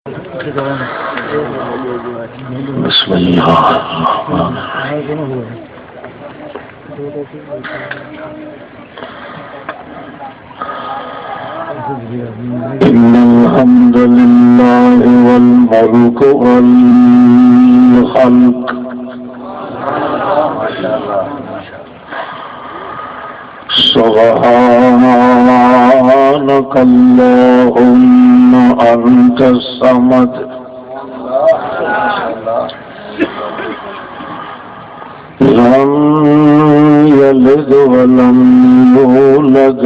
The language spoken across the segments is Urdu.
بسم الله الرحمن الرحيم. إن الحمد لله والملك والخلق سبحانك اللهم أنت الصمد لم يلد ولم يولد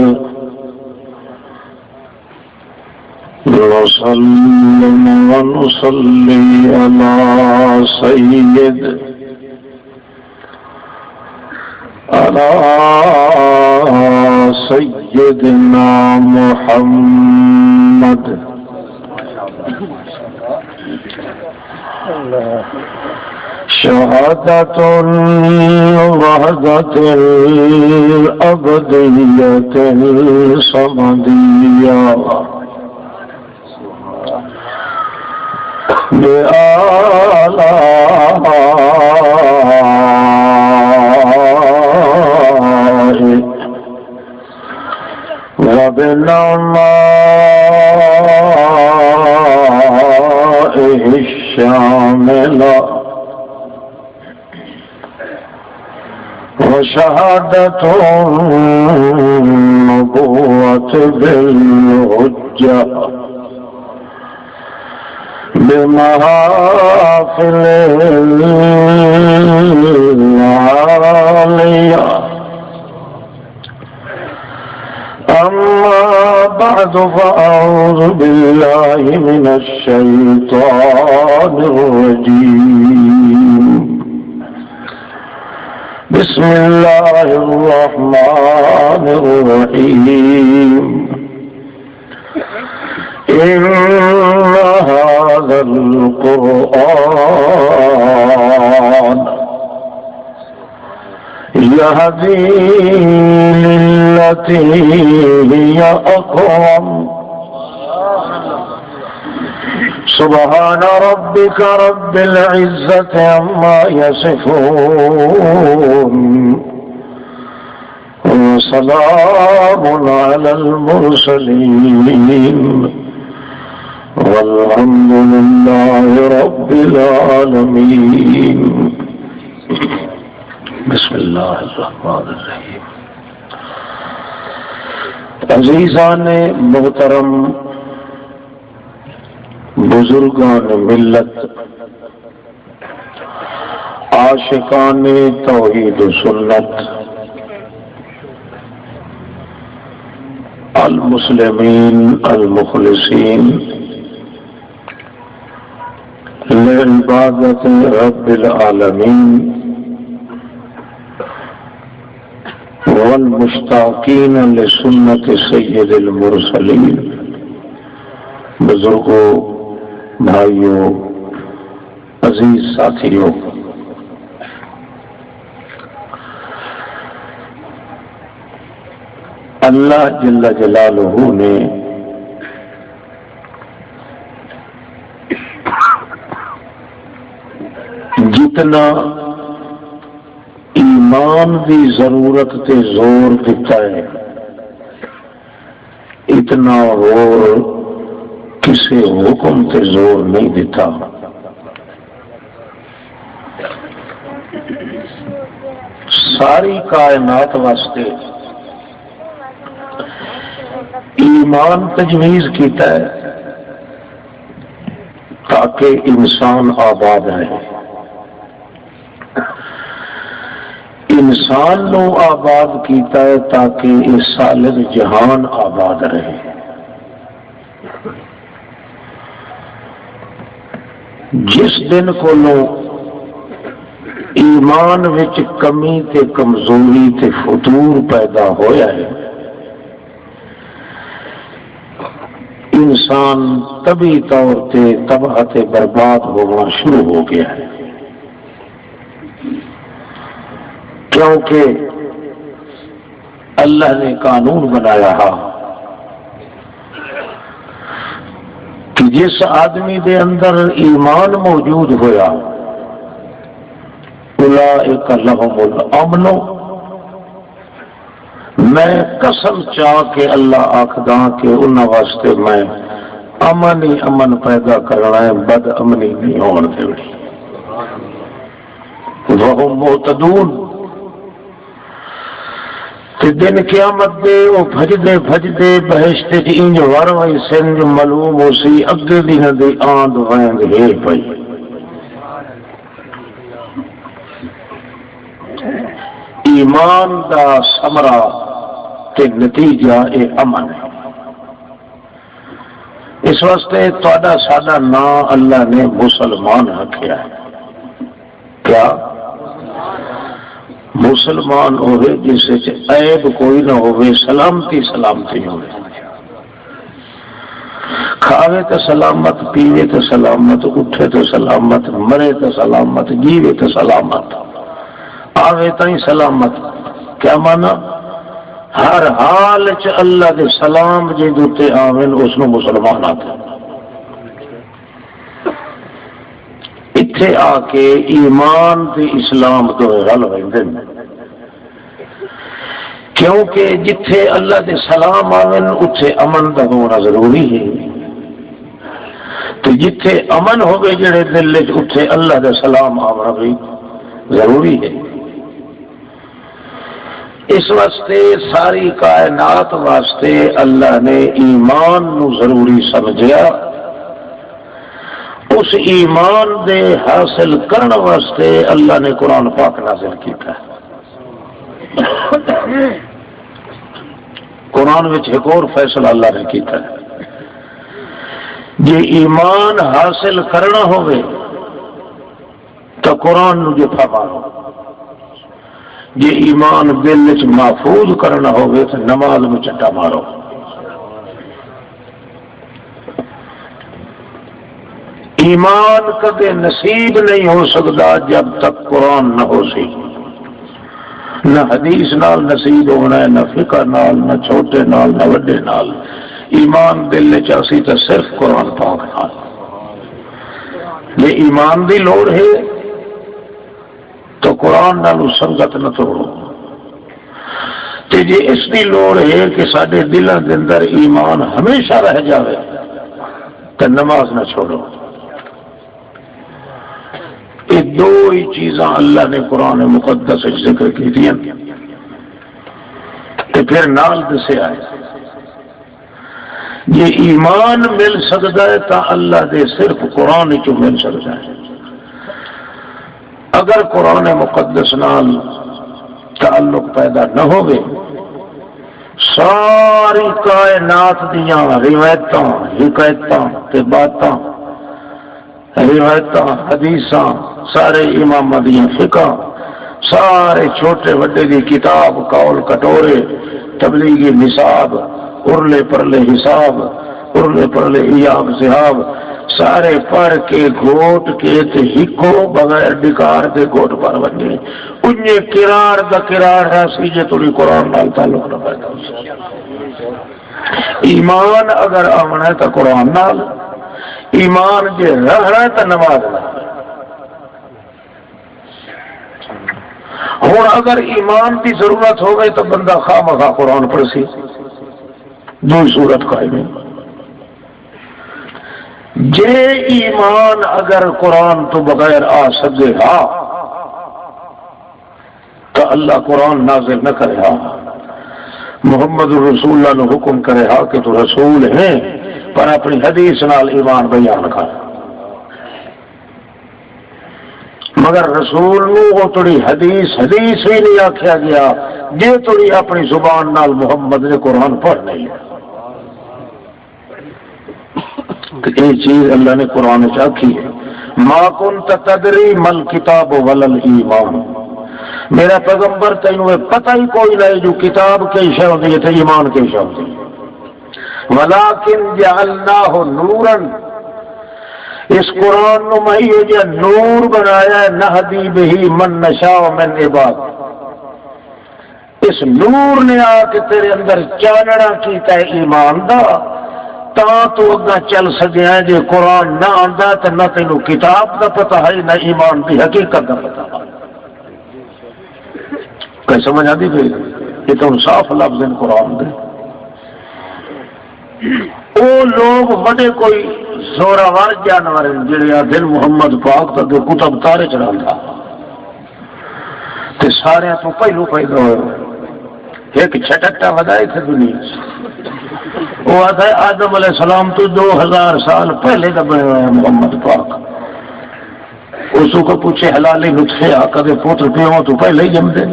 نسلم ونصلي على سيدنا محمد شهادة الوحدة الأبدية الصمدية بآلاء وبنعمائه الشاملة وشهادة النبوة بالحجة بمحافل العالية. أما بعد فأعوذ بالله من الشيطان الرجيم. بسم الله الرحمن الرحيم. إن هذا القرآن يهدي للتي هي أقوم. سبحان ربك رب العزة عما يصفون وسلام على المرسلين والحمد لله رب العالمين. بسم اللہ الرحمن الرحیم. عزیزان محترم، بزرگان ملت، عاشقان توحید و سنت، المسلمین المخلصین لعبادت رب العالمین والمشتاقین لسنت سید المرسلین، بزرگوں، بھائیوں، عزیز ساتھیوں، اللہ جل جلالہ نے جتنا ایمان دی ضرورت تے زور دیتا ہے، اتنا اور کسی حکم تے زور نہیں دیتا. ساری کائنات واسطے ایمان تجویز کیتا ہے تاکہ انسان آباد رہے. انسان نو آباد کیتا ہے تاکہ یہ سالر جہان آباد رہے. جس دن کو ایمان وچ کمی تے کمزوری تے فتور پیدا ہویا ہے، انسان طبی طور تے تباہ تے برباد ہونا شروع ہو گیا ہے. کیونکہ اللہ نے قانون بنایا کہ جس آدمی دے اندر ایمان موجود ہویا اولئک لہم الامن، میں قسم چاہ کے اللہ آکھداں کہ انہاں واسطے میں امن ہی امن پیدا کرنا ہے، بد امنی نہیں ہون دینی۔ وہم مہتدون، تے دن قیامت دے وہ بھجدے بھجدے بہشت انج ور وئی سنج معلوم ہو سی اگے دن دی آند ویند ہے پئی۔ ایمان دا ثمرہ تے نتیجہ اے امن ہے۔ اس واسطے تہاڈا ساڈا نام اللہ نے مسلمان رکھیا ہے۔ کیا مسلمان ہوئے جس عیب کوئی نہ ہوئے، سلامتی سلامتی ہوئے، کھاوے تو سلامت، پیوے تو سلامت، اٹھے تو سلامت، مرے تو سلامت، جیوے تو سلامت، آوے تو ہی سلامت۔ کیا مانا؟ ہر حال چ اللہ دے سلام جے دوتے آوین اس نو مسلمان آتا۔ اتھے آ کے ایمان تے اسلام تو رل ویندے، کیونکہ جتھے اللہ دے سلام آوین اتھے امن دا ہونا ضروری ہے، تو جتھے امن ہوگے جڑے دل وچ اتھے اللہ دے سلام آونا بھی ضروری ہے۔ اس واسطے ساری کائنات واسطے اللہ نے ایمان نو ضروری سمجھیا، اس ایمان دے حاصل کرن واسطے اللہ نے قرآن پاک نازل کیتا ہے۔ قرآن وچ ایک اور فیصلہ اللہ نے کیتا ہے، جے ایمان حاصل کرنا ہوئے تو قرآن نو جفا مارو، جے ایمان دل وچ محفوظ کرنا ہوئے تو نماز میں چٹا مارو۔ ایمان کدے نصیب نہیں ہو سکتا جب تک قرآن نہ ہو سی، نہ حدیث نال نصیب ہونا ہے، نہ فقہ نال، نہ چھوٹے نال، نہ وڈے نال۔ ایمان دل وچ اسی تے صرف قرآن پاک نال۔ جے ایمان دی لوڑ ہے تو قرآن نال سنگت نہ توڑو، تے جے اس دی لوڑ ہے کہ ساڈے دلاں دے اندر ایمان ہمیشہ رہ جاوے تو نماز نہ چھوڑو۔ یہ دو ہی چیزاں اللہ نے قرآن مقدس ذکر کی دیا، پھر نال دسے آئے یہ ایمان مل سکتا ہے تو اللہ دے صرف قرآن چو مل سکتا ہے۔ اگر قرآن مقدس نال تعلق پیدا نہ ہوئے، ساری کائنات دیاں روایتاں، حکایتاں تے باتاں، روایتاں، حدیثاں، سارے امام دیاں فقہ، سارے چھوٹے وڈے دی کتاب، قول کٹورے، تبلیغی نصاب، ارلے پرلے حساب، ارلے پرلے ایاب صحاب، سارے پڑھ کے گھوٹ کے تے ہکو بغیر ڈکار دے گھوٹ پر بننے انہیں کرار دا کرار ہے سی جے توڑی قرآن نال تعلق نہ پیدا ہو سکے۔ ایمان اگر آمنا ہے تو قرآن نال، ایمان جے رہنا ہے تو نماز نال۔ ہوں اگر ایمان کی ضرورت ہو گئی تو بندہ خواہ مخواہ قرآن پڑھ سی، دو صورت قائم ہے۔ جے ایمان اگر قرآن تو بغیر آ سکے ہاں تو اللہ قرآن نازل نہ کرے ہاں، محمد رسول اللہ نے حکم کرے ہاں کہ تو رسول ہیں پر اپنی حدیث نال ایمان بیان کر، مگر رسول نو وہ تھوڑی حدیث ہی نہیں آکھیا گیا جے تھوڑی اپنی زبان نال محمد نے قرآن پڑھ نہیں لیا۔ یہ چیز اللہ نے قرآن چاہی ہے، ما کنت تدری مل کتاب ولل ایمان، میرا پیغمبر تینوں پتہ ہی کوئی نہیں جو کتاب کی شے ہوتی ہے ایمان کی شے ہوتی ہے، ولکن جعلناہ نورا، اس قرآن نو میں یہ نور بنایا ہے، نہدی بہی من نشاء من عباد، اس نور نے آ کے تیرے اندر چاننا کیتا ہے ایمان دا، تو اگا چل سکیا ہے جی قرآن نہ آتا تو نہ تینوں کتاب کا پتا ہے نہ ایمان کی حقیقت کا پتا ہے. کہ سمجھ آتی پی یہ تو صاف لفظ ہیں قرآن دے. وہ لوگ بڑے کوئی زوراور جانور جڑے دن محمد پاک تک کتب تارے چڑھا تے سارے تو پہلو پیدا ہوئے ایک چھٹکٹا ودائے تھے دنیا. وہ آتا ہے آدم علیہ السلام تو 2000 سال پہلے کا بنے ہوئے ہیں محمد پاک. اس کو پوچھے حلالی نطفے کدے پوتر پیو تو پہلے ہی جم دے.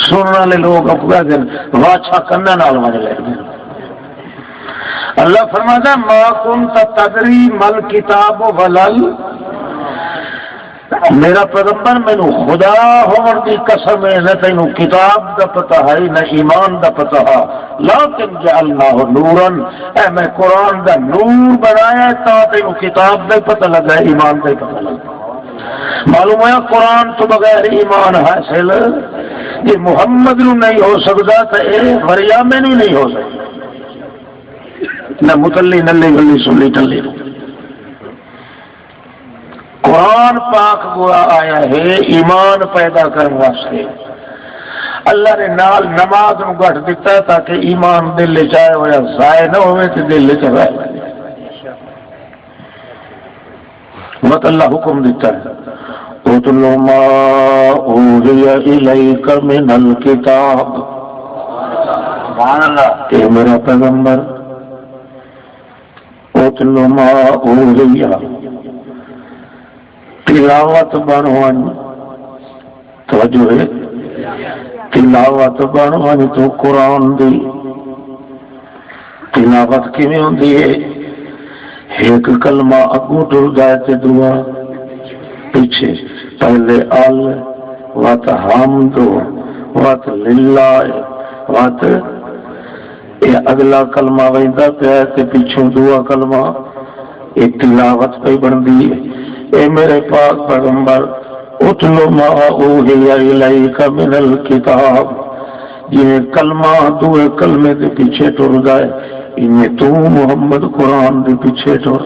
سننے والے لوگ واچھا کرنے نال مجھ لے دیں. اللہ فرماتا ہے ما کنت تدری مل کتاب ولل. میرا پیغمبر مینو خدا ہون دی قسم ہے نہ تینوں کتاب دا پتہ ہے نہ ایمان دا پتہ ہے. لیکن جعلناہ نورا اے میں قرآن دا نور بنایا تا تینوں کتاب دا پتہ لگا ایمان دا پتہ لگا. معلوم ہے قرآن تو بغیر ایمان حاصل یہ محمد نو نہیں ہو سکتا تو یہ مریم میں نہیں ہو سکتا. نہ متلی نلی گلی سلی ٹلی. قرآن پاک گوا آیا ہے ایمان پیدا کرنے واسطے. اللہ نے نال نماز نو گھٹ دیتا تاکہ ایمان دل چاہے ہوا ضائع نہ ہوئے تو دل چاہے. مت اللہ حکم دیتا ہے اتل ما اوحی الیک من الکتاب. سبحان اللہ. اے میرا پیغمبر اتل ما اوحی تلاوت بنوان. توجہ ہے تلاوت بنوان تو قرآن دی تلاوت کیویں ہوندی ہے. ایک کلمہ اگوں ٹر جائے تے دعا پیچھے پہلے ال وات حمد وات للہ وات یہ اگلا کلمہ ویندا پیا تے پیچھوں دعا کلمہ یہ تلاوت پہ بندی ہے. اے میرے پاک پیغمبر اتلو ما اوحی الیک من الکتاب. یہ کلمہ دوے کلمے دے پیچھے ٹر جائے انہیں تو محمد قرآن دے پیچھے ٹر.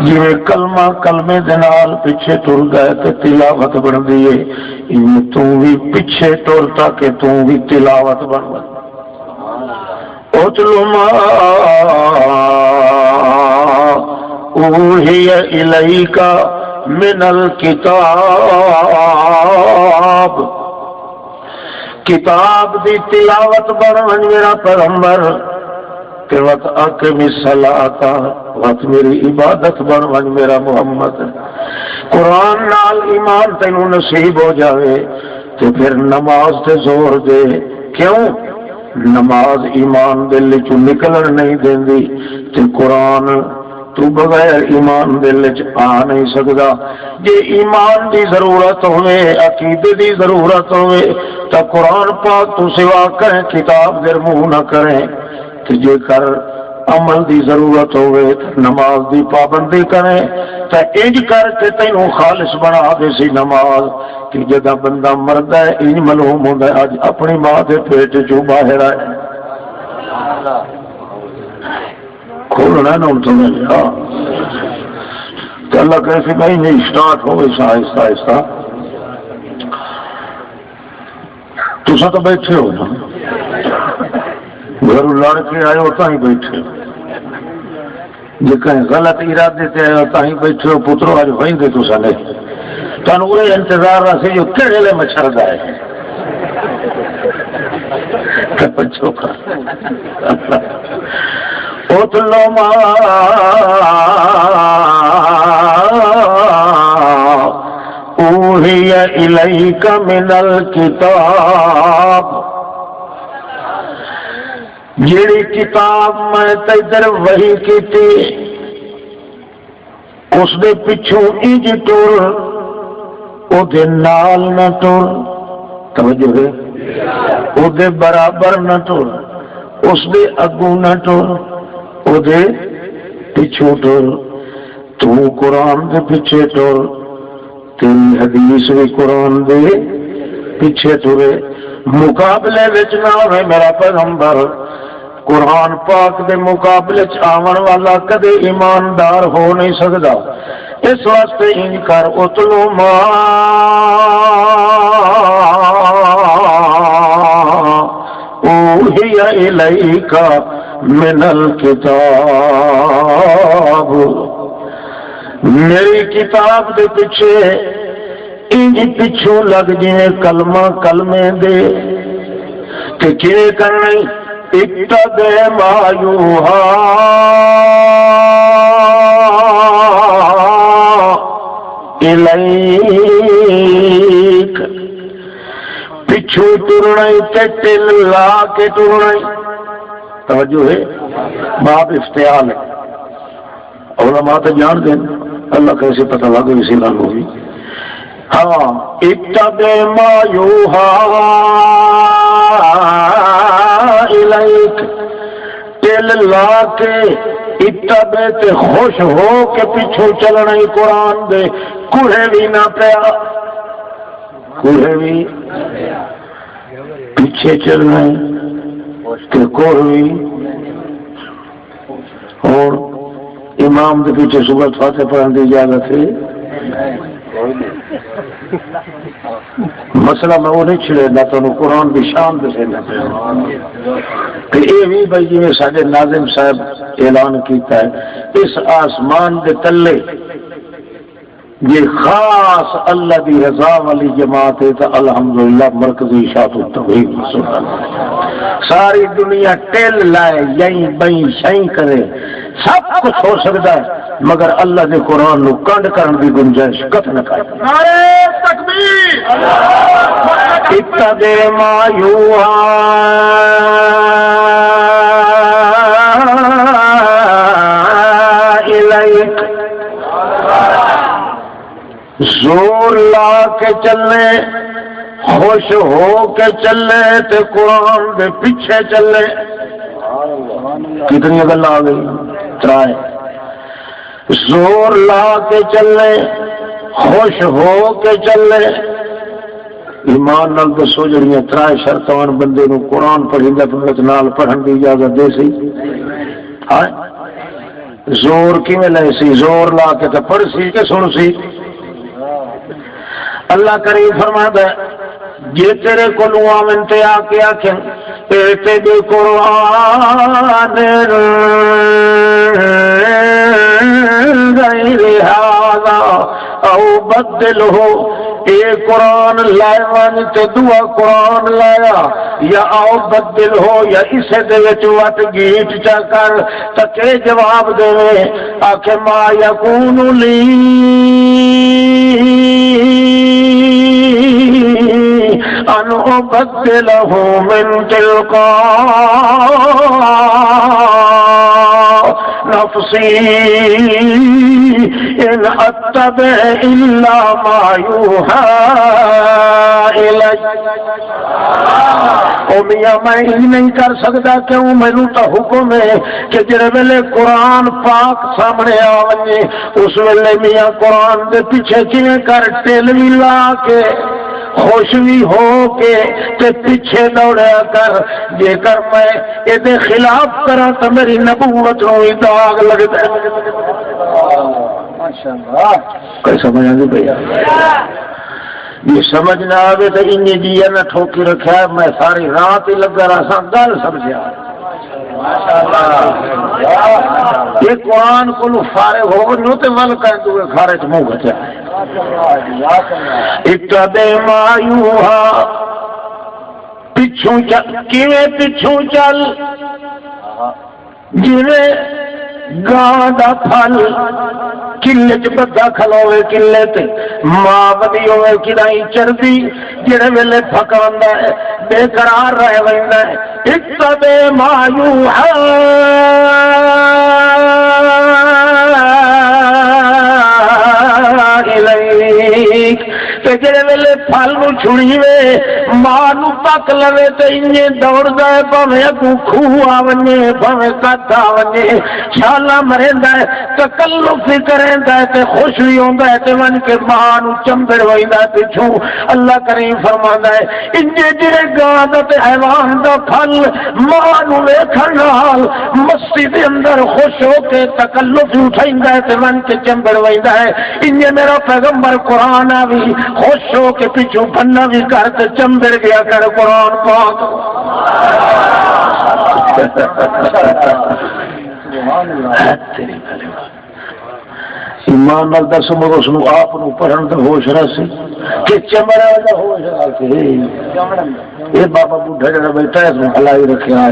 یہ کلمہ کلمے دے نال پیچھے ٹر گئے تو تلاوت بن دی ہے. انہیں تو بھی پیچھے ٹر تاکہ تو بھی تلاوت بن گئے. اتلو ما اوحی الیک من الکتاب. کتاب دی تلاوت بن میرا پیغمبر کہ وقت اقم الصلاۃ وقت میری عبادت بن میرا محمد. قرآن نال ایمان تینوں نصیب ہو جاوے تو پھر نماز تے زور دے. کیوں؟ نماز ایمان دل چ نکلن نہیں دیندی تے قرآن تو بغیر ایمان دل چ آ نہیں سکتا. جی ایمان دی ضرورت ہوئے عقیدے دی ضرورت ہوئے تو قرآن پاک تو سوا کریں کتاب در منہ نہ کریں. تو جے کر عمل دی ضرورت ہوئے تو نماز دی پابندی کریں. تو انج کر کے تینوں خالص بنا دے سی نماز کہ جدا بندہ مرد ہے انج ملوم ہوندا ہے اج اپنی ماں دے پیٹ چوں باہر آئے. کھولنا نہ تو اللہ کیسے نہیں نہیں اسٹارٹ ہو گئی آہستہ آہستہ. تسا تو بیٹھے ہو نا گھر لڑ کے آئے ہو تھی بیٹھے ہو. جی کہیں غلط ارادے سے آئے ہو تھی بیٹھے ہو. پترو آج وہیں دے تو سنے تمہیں وہ انتظار رہا سی جو کہڑے لے مچھر دائے بچوں کا اتلو ما اوحی الیک من الکتاب. جیڑی کتاب میں تیدر وحی کی تھی اس دے پچھوں انج ٹر او دے نال نہ ٹر. توجہ ہے او دے برابر نہ ٹر اس دے اگوں نہ ٹر او دے پچھوں ٹر. تو قرآن دے پیچھے ٹر تیری حدیث بھی قرآن دے پیچھے ٹرے. مقابلے وچ نہ ہوئے میرا پیغمبر قرآن پاک دے مقابلے چ آون والا کدے ایماندار ہو نہیں سکدا. اس واسطے ان کر اتلو ما اوحی الیک من الکتاب، میری کتاب دے پیچھے انج پچھو لگ جائے کلمہ کلمے دے کہ کیے کرنے اتبع ما یوحی الیک، پچھو ٹرنا تے ٹل لا کے ٹرنا. توجہ ہے باب افتعال ہے، علماء تو جان دیں اللہ کیسے پتہ لگے اسی گل ہوگی. ہاں اتبع ما یوحی الیک، ٹل لا کے اتبع تے خوش ہو کے پیچھو چلنا ہی قرآن دے، کوڑے بھی نہ پیا، کوڑے بھی پیچھے چلنا ہے کہ کوڑی. اور امام کے پیچھے سورۃ فاتحہ پڑھنے کی اجازت ہے. مسئلہ میں وہ نہیں چھڑے نہ تو قرآن کی شان دسے نہ کہ یہ بھی بھائی جی سارے ناظم صاحب اعلان کیتا ہے اس آسمان کے تلے یہ خاص اللہ کی رضا والی جماعت ہے تو الحمدللہ مرکزی اشاعت التوحید ساری دنیا ٹل لائے یہیں بہیں شہیں کرے سب کچھ ہو سکتا ہے مگر اللہ کے قرآن نو کنڈ کرنے کی گنجائش کت نہ کرے. نعرہ تکبیر، اتبع ما یوحی الیک، زور لا کے چلے، خوش ہو کے چلے تے قرآن دے پیچھے چلے. کتنی گل آ گئی؟ ترائے. زور لا کے چلے، خوش ہو کے چلے. ایمان نال دسو جڑیاں ترائے شرطاں بندے نو قرآن پڑھیندا پڑھت نال پڑھن دی اجازت دے سی؟ ہاں زور کیویں لے سی؟ زور لا کے تے پڑھ سی کہ سن سی؟ اللہ کریم فرماتا ہے جے تیرے کو آمن تے آ کے آکھیں تے بے قرآن غیر ھذا او بدلہ، اے قرآن لائے وانی تے دعا قرآن لایا یا او بدل ہو یا اسے دے وچ وٹ گیٹ چا کر تکے جواب دے آکھے ما یکون لی ان ابدلہ من تلقاء نفسی ان اتبع الا ما یوحی الی. او میاں میں ہی نہیں کر سکتا کیوں؟ مینوں تو حکم ہے کہ جڑے ویلے قرآن پاک سامنے آوے اس ویلے میاں قرآن دے پیچھے کیویں کر ٹل بھی لا کے خوش بھی ہو کے تے پیچھے دوڑیا کر. جے کر میں یہ خلاف کرا تو میری نبوت نو ہی داغ لگتا ہے. کوئی سمجھ آ گئی بھیا؟ یہ سمجھ نہ آئے تو ان جی نہ ٹھوکی رکھا میں ساری رات ہی لگا رہا سا گل سمجھا. یہ قرآن کو فارغ ہو نو تے ول کر دو کھارے چ منہ بچا. اتبع ما یوحی، پچھوں چل کیویں پچھوں چل جویں گاں دا پھل کلے چ بدا کھلوے کلے تے ماں بدی ہوئے کدائی چردی جڑے ویلے پھکاندا ہے بے قرار رہ ویندا ہے. اتبع ما یوحی الیک، تے جڑے ویلے پھل نو چھڑی وے ماں نو تک لوے تے انجے دوڑدا ہے بھاویں اگوں کھوہ آونے بھاویں کٹ آونے چھالا مریندا ہے تکلف بھی کریندا ہے تے خوش بھی ہوندا ہے تے من کے ماں نو چمبڑ ویندا پچھوں اللہ کریم فرماندا ہے انجے جڑے گاں دا تے حیوان دا پھل ماں نو ویکھن نال مستی دے اندر خوش ہو کے تکلف اٹھائندا ہے تے من کے چمبڑ ویندا ہے انجے میرا پیغمبر قرآن بھی خوش ہو کے پیچھوں بننا بھی کر تے چمبڑ گیا کر قرآن پاک ایمان نال دس مگر اس نو آپ نو پڑھن دا ہوش رسی کہ چمڑا دا ہوش رسی یہ بابا بوڑھا جڑا بیٹھا ہے اس نے ہلائی رکھا ہے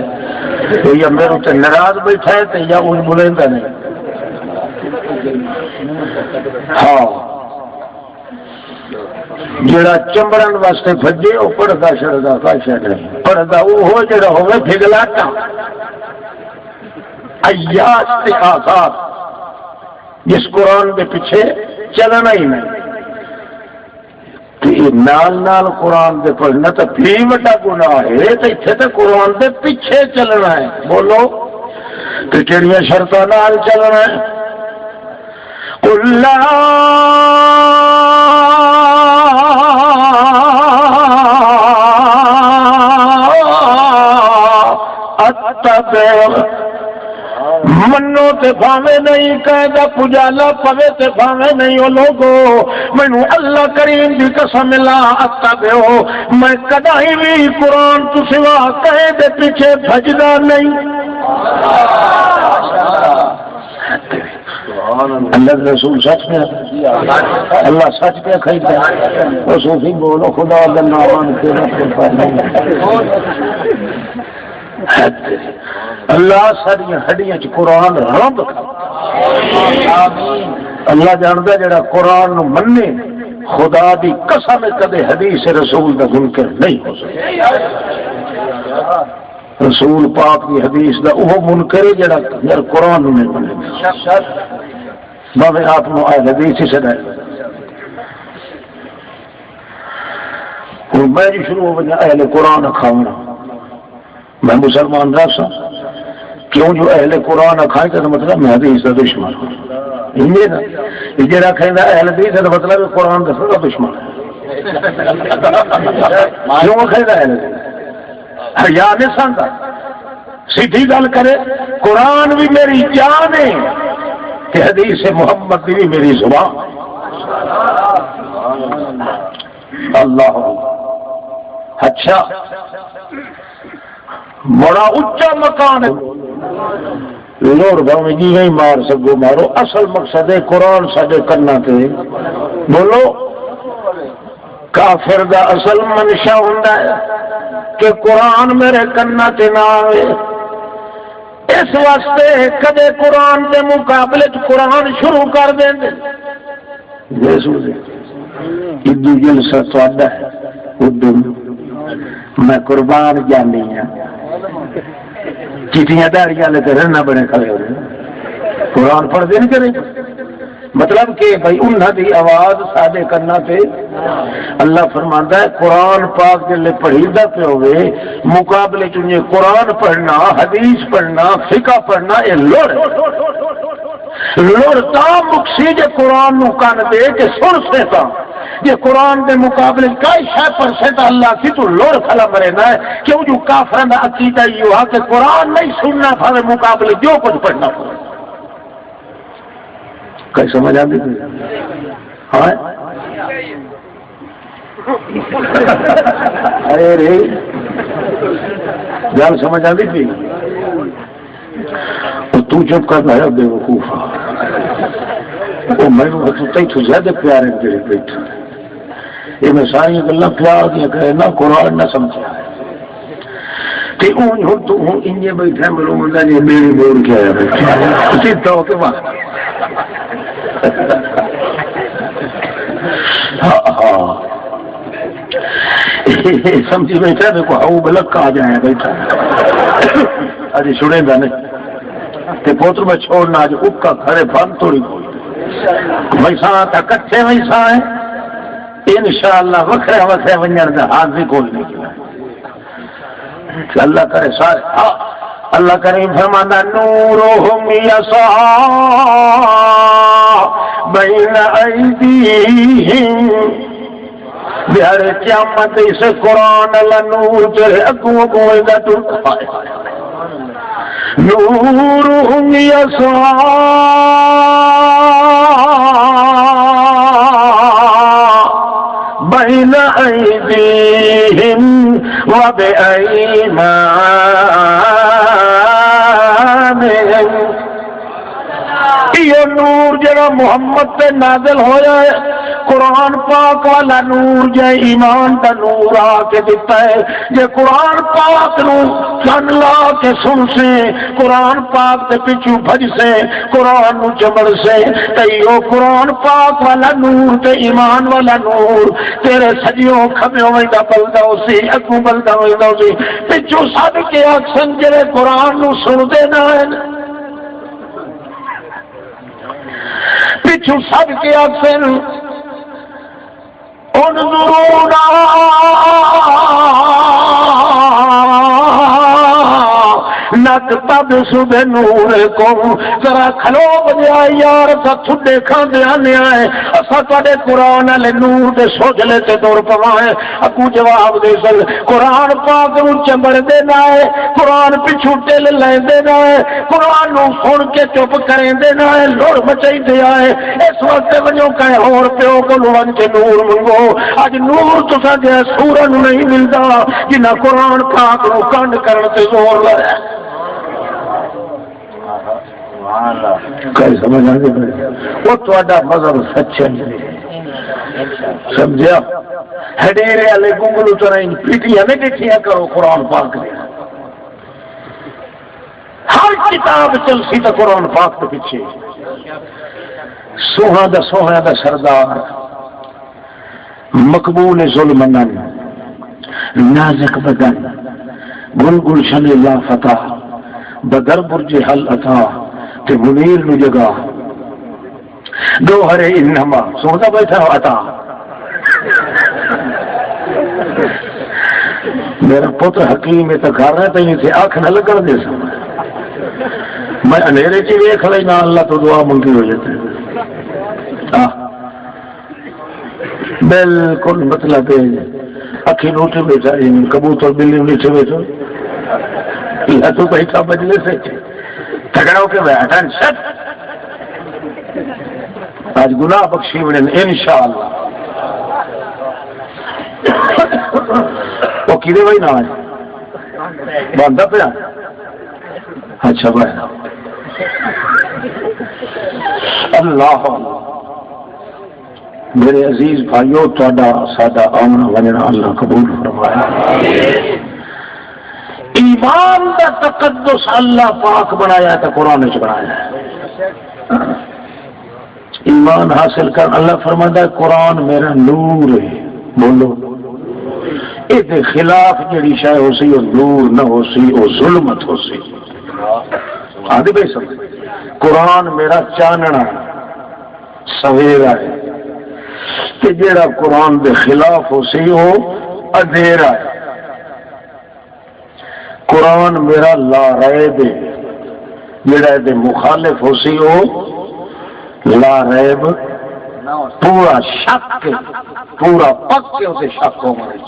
یا میرے تے ناراض بیٹھا ہے تے یا ان بولیندا نہیں ہاں جڑا چمبڑن واسطے بھجے وہ پڑھدا شردا کاشا نہیں پڑھدا وہ ہو جڑا ہوے پھگلاٹا ایاس تے آزاد جس قرآن کے پیچھے چلنا ہی نہیں نال نال قرآن دے پڑھنا تو بھی بڑا گناہ ہے تو اتنے تو قرآن دے پیچھے چلنا ہے بولو تو کہڑی شرطوں نال چلنا ہے اللہ اتبع منو تے بھاوے نہیں قاعدہ پجالا پوے تے بھاوے نہیں او لوگو مینوں اللہ کریم دی قسم لا اتبعو میں کدی بھی قرآن تو سوا کہے دے پیچھے بھجدا نہیں اللہ رسول سچ میں اللہ سچ پہ کھیتا او صوفی بولو خدا دا نام تیرا اللہ ساری ہڈیاں چ قرآن رب اللہ جاندا جڑا قرآن نو مننے خدا دی قسم کدے حدیث رسول دا منکر نہیں ہو سکتا رسول پاک کی حدیث دا وہ منکر ہے جڑا قرآن نو نہیں منے باوے آپ نو آئے حدیث ہی سدائے ہوں میں شروع ہو گیا اہل قرآن کھاؤنا میں مسلمان رہ سا کیوں جو اہل قرآن کھائے تو مطلب میں حدیث کا دشمن ہوں یہ جڑا کھانا اہل حدیث کا مطلب قرآن کا دشمن کیوں کھانا اہل حیا نہیں سنتا سیدھی گل کرے قرآن بھی میری جان ہے کہ حدیث محمد بھی میری زبان اللہ اچھا بڑا اچا مکان لوڑ بھاویں جی نہیں مار سکو مارو اصل مقصد ہے قرآن سارے کرنا تے بولو کافر دا اصل منشا ہوندا ہے کہ قرآن میرے کرنا تے نہ آئے اس واسطے کدے قرآن کے مقابلے قرآن شروع کر دیں ادو جلسہ تھوڑا ہے ادو میں قربان جانی ہوں چیٹیاں داڑیاں لے کے رہنا بڑے کھڑے ہو رہے قرآن پڑھتے نہیں کریں مطلب کہ بھائی انہوں دی آواز سادے کرنا پہ اللہ فرماندا ہے قرآن پاک جلے پڑھیدا پہ ہوئے مقابلے چنجے قرآن پڑھنا حدیث پڑھنا فقہ پڑھنا یہ لڑتا مکسی جے قرآن نو کان دے کہ سن سیتا یہ قرآن دے مقابلے کئی شے پرسنٹ اللہ کی تو لوڑ کھلا مرے نہ ہے کیوں جو کافران دا عقیدہ یہ ہوا کہ قرآن نہیں سننا تھا مقابلے جو کچھ پڑھنا پڑا کئی سمجھ آتی تھی ہاں ارے رے گل سمجھ آتی تھی تو چپ کرتا ہے بے وقوف وہ میں تو زیادہ پیارے تیرے بیٹھا یہ میں ساری گلا پیار دیا کہ نہ قرآن نہ سمجھا کہ ہوں تو ہوں انجے بیٹھا ملو مندا جی میری بول کے آیا بیٹھا سیدھا ہو کے وہاں ہاں سمجھی بیٹھا دیکھو ہاؤ بلک آ جائے بیٹھا اجی سنے گا نہیں کہ پوتر میں چھوڑنا اج اکا کھڑے بند تھوڑی کوئی ویسا تھا کٹھے ویسا ہے انشاءاللہ وکھرے وکھرے ونجن دا حاضر کول نہیں. اللہ کرے سارے اللہ کریم فرماتا نورہم یسعی بین ایدیہم بہر قیامت اس قرآن اللہ نور تیرے اگوں کوئی دا ٹوٹا ہے. نورہم یسعی بین ایدیہم وبایمانہم. یہ نور جڑا محمد پہ نازل ہویا ہے قرآن پاک والا نور جے ایمان کا نور آ کے دیتا ہے. جے قرآن پاک نو کن لا کے سن سے قرآن پاک کے پیچھو بھج سے قرآن نو چمڑ سے تیو قرآن پاک والا نور تے ایمان والا نور تیرے سجیوں کھبیوں میں دا بلدا اسی اگوں بلدا ہوئے اسی پیچھو سب کے اکسن جڑے قرآن نو سن دے نہ ہے پیچھو سب کے اکسن انظرونا نقتبس بنورکم. ذرا کھلو بجا یار سا تھڈے کھاندے آنے آئے اسا تواڈے قرآن والے نور دے سوجلے تے دور پوائے. اگوں جواب دے سل قرآن پاک نو چمبڑ دے نہ ہے قرآن پچھو ٹل لیندے نہ ہے قرآن نو سن کے چپ کریندے نہ ہے لوڑ مچائی دے آئے. اس وقت ونجو کہے اور پیو کو ون کے نور منگو. اج نور تساں دے سورن نہیں ملدا جنہ قرآن پاک نو کنڈ کرن تے زور لایا. سمجھ آ گئی وہ تھوڑا مذہب سچا سمجھا. ہڈیرے والے گنگلو طرح پیٹیاں نہیں دیکھیا کرو قرآن پاک نے. ہر کتاب چلسی تو قرآن پاک کے پیچھے. سوہا دا سردار مقبول ظلمنن نازک بدن گل گلشن لا فتح بدر برج حل عطا تے منیر نو جگہ دو ہرے انما سوچتا بیٹھا عطا. میرا پتر حکیم ہے تو گھر رہتا ہی تھے آنکھ نہ لگن دے سا میں اندھیرے چی ویکھ لینا اللہ تو دعا منگی ہو جاتے. بالکل مطلب اکھی نوٹے بیٹھا کبوتر بلی نیچے بیٹھا اللہ تو بیٹھا بجلے سے تگڑا ہو کے بیٹھا شت آج گناہ بخشی بڑے انشاءاللہ. وہ کیڑے بھائی نہ آئے باندھا پہ اچھا بھائی اللہ. میرے عزیز بھائیو تہاڈا ساڈا آمنا ونجنا اللہ قبول فرمائے. ایمان کا تقدس اللہ پاک بنایا تو قرآن چ بنایا ہے. ایمان حاصل کر اللہ فرماتا ہے قرآن میرا نور ہے. بولو یہ خلاف جڑی شے ہو سی وہ نور نہ ہو سی وہ ظلمت ہو سی. آدھے بھائی سمجھ قرآن میرا چاننا سویرا ہے کہ جڑا قرآن دے خلاف ہو سی وہ اندھیرا ہے. قرآن میرا لا ریب ہے جڑا دے مخالف ہو سی وہ لا ریب پورا شک پورا پکے اسے شک ہو مارے.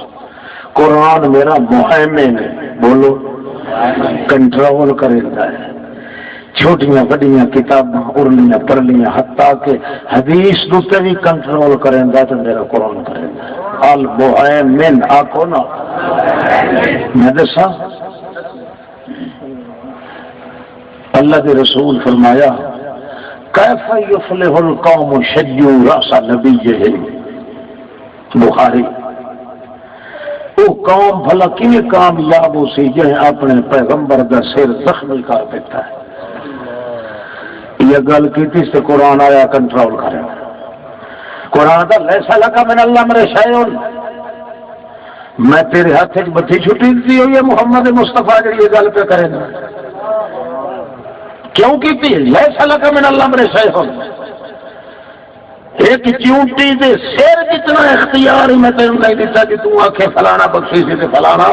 قرآن میرا مہیمن ہے. بولو کنٹرول کرتا ہے. چھوٹیاں بڑیاں کتاباں ارلیاں پرلیاں حتیٰ کہ حدیث دوتے بھی کنٹرول کریں گا تو میرا قرآن کریں گا. المہیمن آکو نا میں دسا اللہ کے رسول فرمایا کیف یفلح القوم شجوا رأس نبیہم. بخاری وہ قوم بھلا کیویں کامیاب ہو سی جہیں اپنے پیغمبر دا سر زخمی کر دیتا ہے. یہ گل کی سے قرآن آیا کنٹرول کرے. قرآن دا لیسا لکا من اللہ امر شیء میں تیرے ہاتھ بتھی چھٹی دی ہوئی ہے محمد مصطفیٰ جی یہ گل پہ کرے نا کیوں کی تھی لیسا لکا من اللہ امر شیء ایک چونٹی دے سر جتنا اختیار ہی میں تینوں نہیں دیتا کہ تو آکھے فلانا بخشی سے فلانا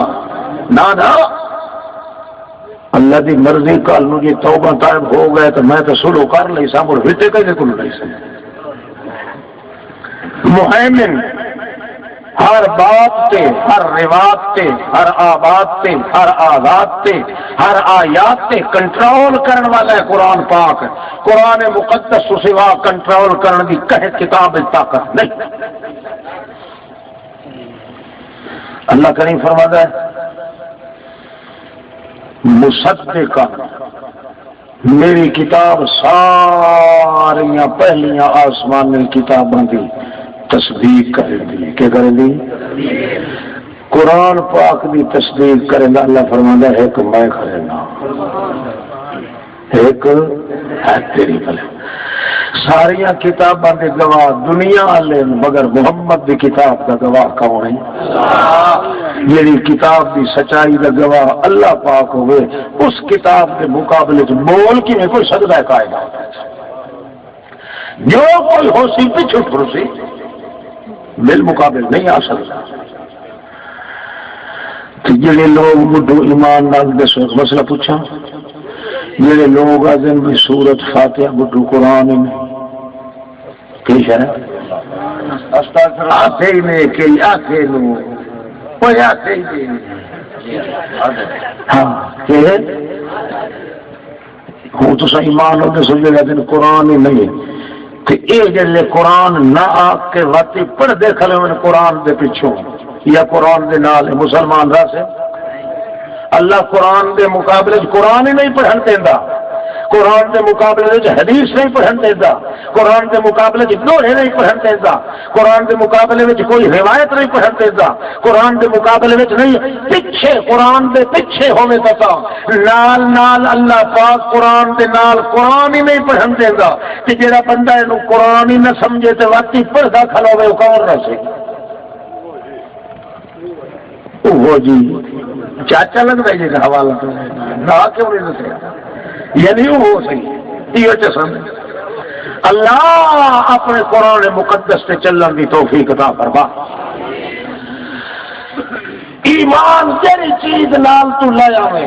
نہ اللہ دی مرضی کل نو جی توبہ طائب ہو گئے تو میں تو سلو کر لی سا مڑ فٹے کہیں کو نہیں سا مہیمن ہر بات تے ہر روایت تے ہر آباد تے ہر آزاد تے ہر آیات تے کنٹرول کرن والا ہے قرآن پاک. قرآن مقدس تو سوا کنٹرول کرن دی کہے کتاب طاقت نہیں. اللہ کریم فرماتا ہے مصدقا میری کتاب ساریاں پہلیاں آسمانی کتاباں دی تصدیق کریں دی. کیا کریں دی؟ قرآن پاک دی تصدیق کریں دا. اللہ فرماتا ہے ایک میں کریں گا ایک ہے تیری بھلے. ساریاں کتاباں دے گواہ دنیا والے مگر محمد دی کتاب دا گواہ کون ہے؟ جیڑی کتاب دی سچائی دا گواہ اللہ پاک ہوئے اس کتاب کے مقابلے چ بول کی میں کوئی سکتا ہے قائدہ جو کوئی ہو سی پیچھے پھر سی بالمقابل نہیں آ سکتا. جڑے لوگ مڈو ایمان نال دسو مسئلہ پوچھا جڑے لوگ آدھن بھی سورت فاتحہ مڈو قرآن میں کی شرح آتے ہی میں کہ آتے لو کوئی آتے ہی ہاں کہ ہوں تو سا ایمان ہوتے سو جڑے دن قرآن ہی نہیں کہ اے جلے قرآن نہ آگ کے واتی پڑھ دے کھلے من قرآن دے پچھوں یا قرآن دے نال مسلمان رہ سے اللہ قرآن دے مقابلے قرآن ہی نہیں پڑھن دینا. قرآن دے مقابلے حدیث نہیں پڑھن دینا. قرآن دے مقابلے دوہے نہیں پڑھن دینا. قرآن دے مقابلے کوئی روایت نہیں پڑھن دینا. قرآن دے مقابلے نہیں پیچھے قرآن دے پیچھے ہونے تھا نال نال اللہ پاک قرآن دے نال قرآن ہی نہیں پڑھن دینا. کہ جڑا بندہ انہوں قرآن ہی نہ سمجھے تو واقعی پڑھتا کھڑا ہوئے کون نہ سے وہ جی چاچا لگ رہا جی حوالہ نہ کیوں نہیں دسے یعنی وہ ہو سہی یہ سمجھ. اللہ اپنے قرآن مقدس سے چلن کی توفیق عطا فرما. ایمان جہی چیز نال تو لے آوے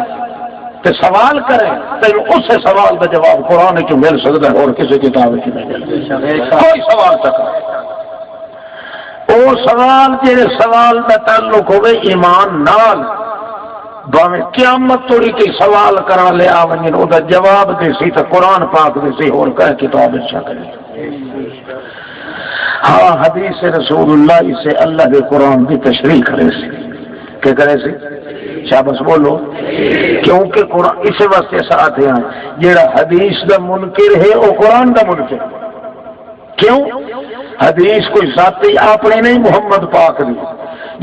تے سوال کرے تو اس سوال کا جواب قرآن چ مل سکتا ہے اور کسی کتاب چ نہیں. کوئی سوال تک وہ سوال جہے سوال کا تعلق ہوئے ایمان نال باویں قیامت توڑی کے سوال کرا لے آویں وہ جواب دے سی تو قرآن پاک دے سی اور کہ کتاب اچھا کرے. ہاں حدیث رسول اللہ سے اللہ کے قرآن کی تشریح کرے سی. کیا کرے سی؟ شاباش بولو. کیونکہ قرآن اس واسطے ساتھ ہیں جڑا حدیث دا منکر ہے وہ قرآن دا منکر. کیوں؟ حدیث کوئی ذاتی اپنے نہیں محمد پاک دی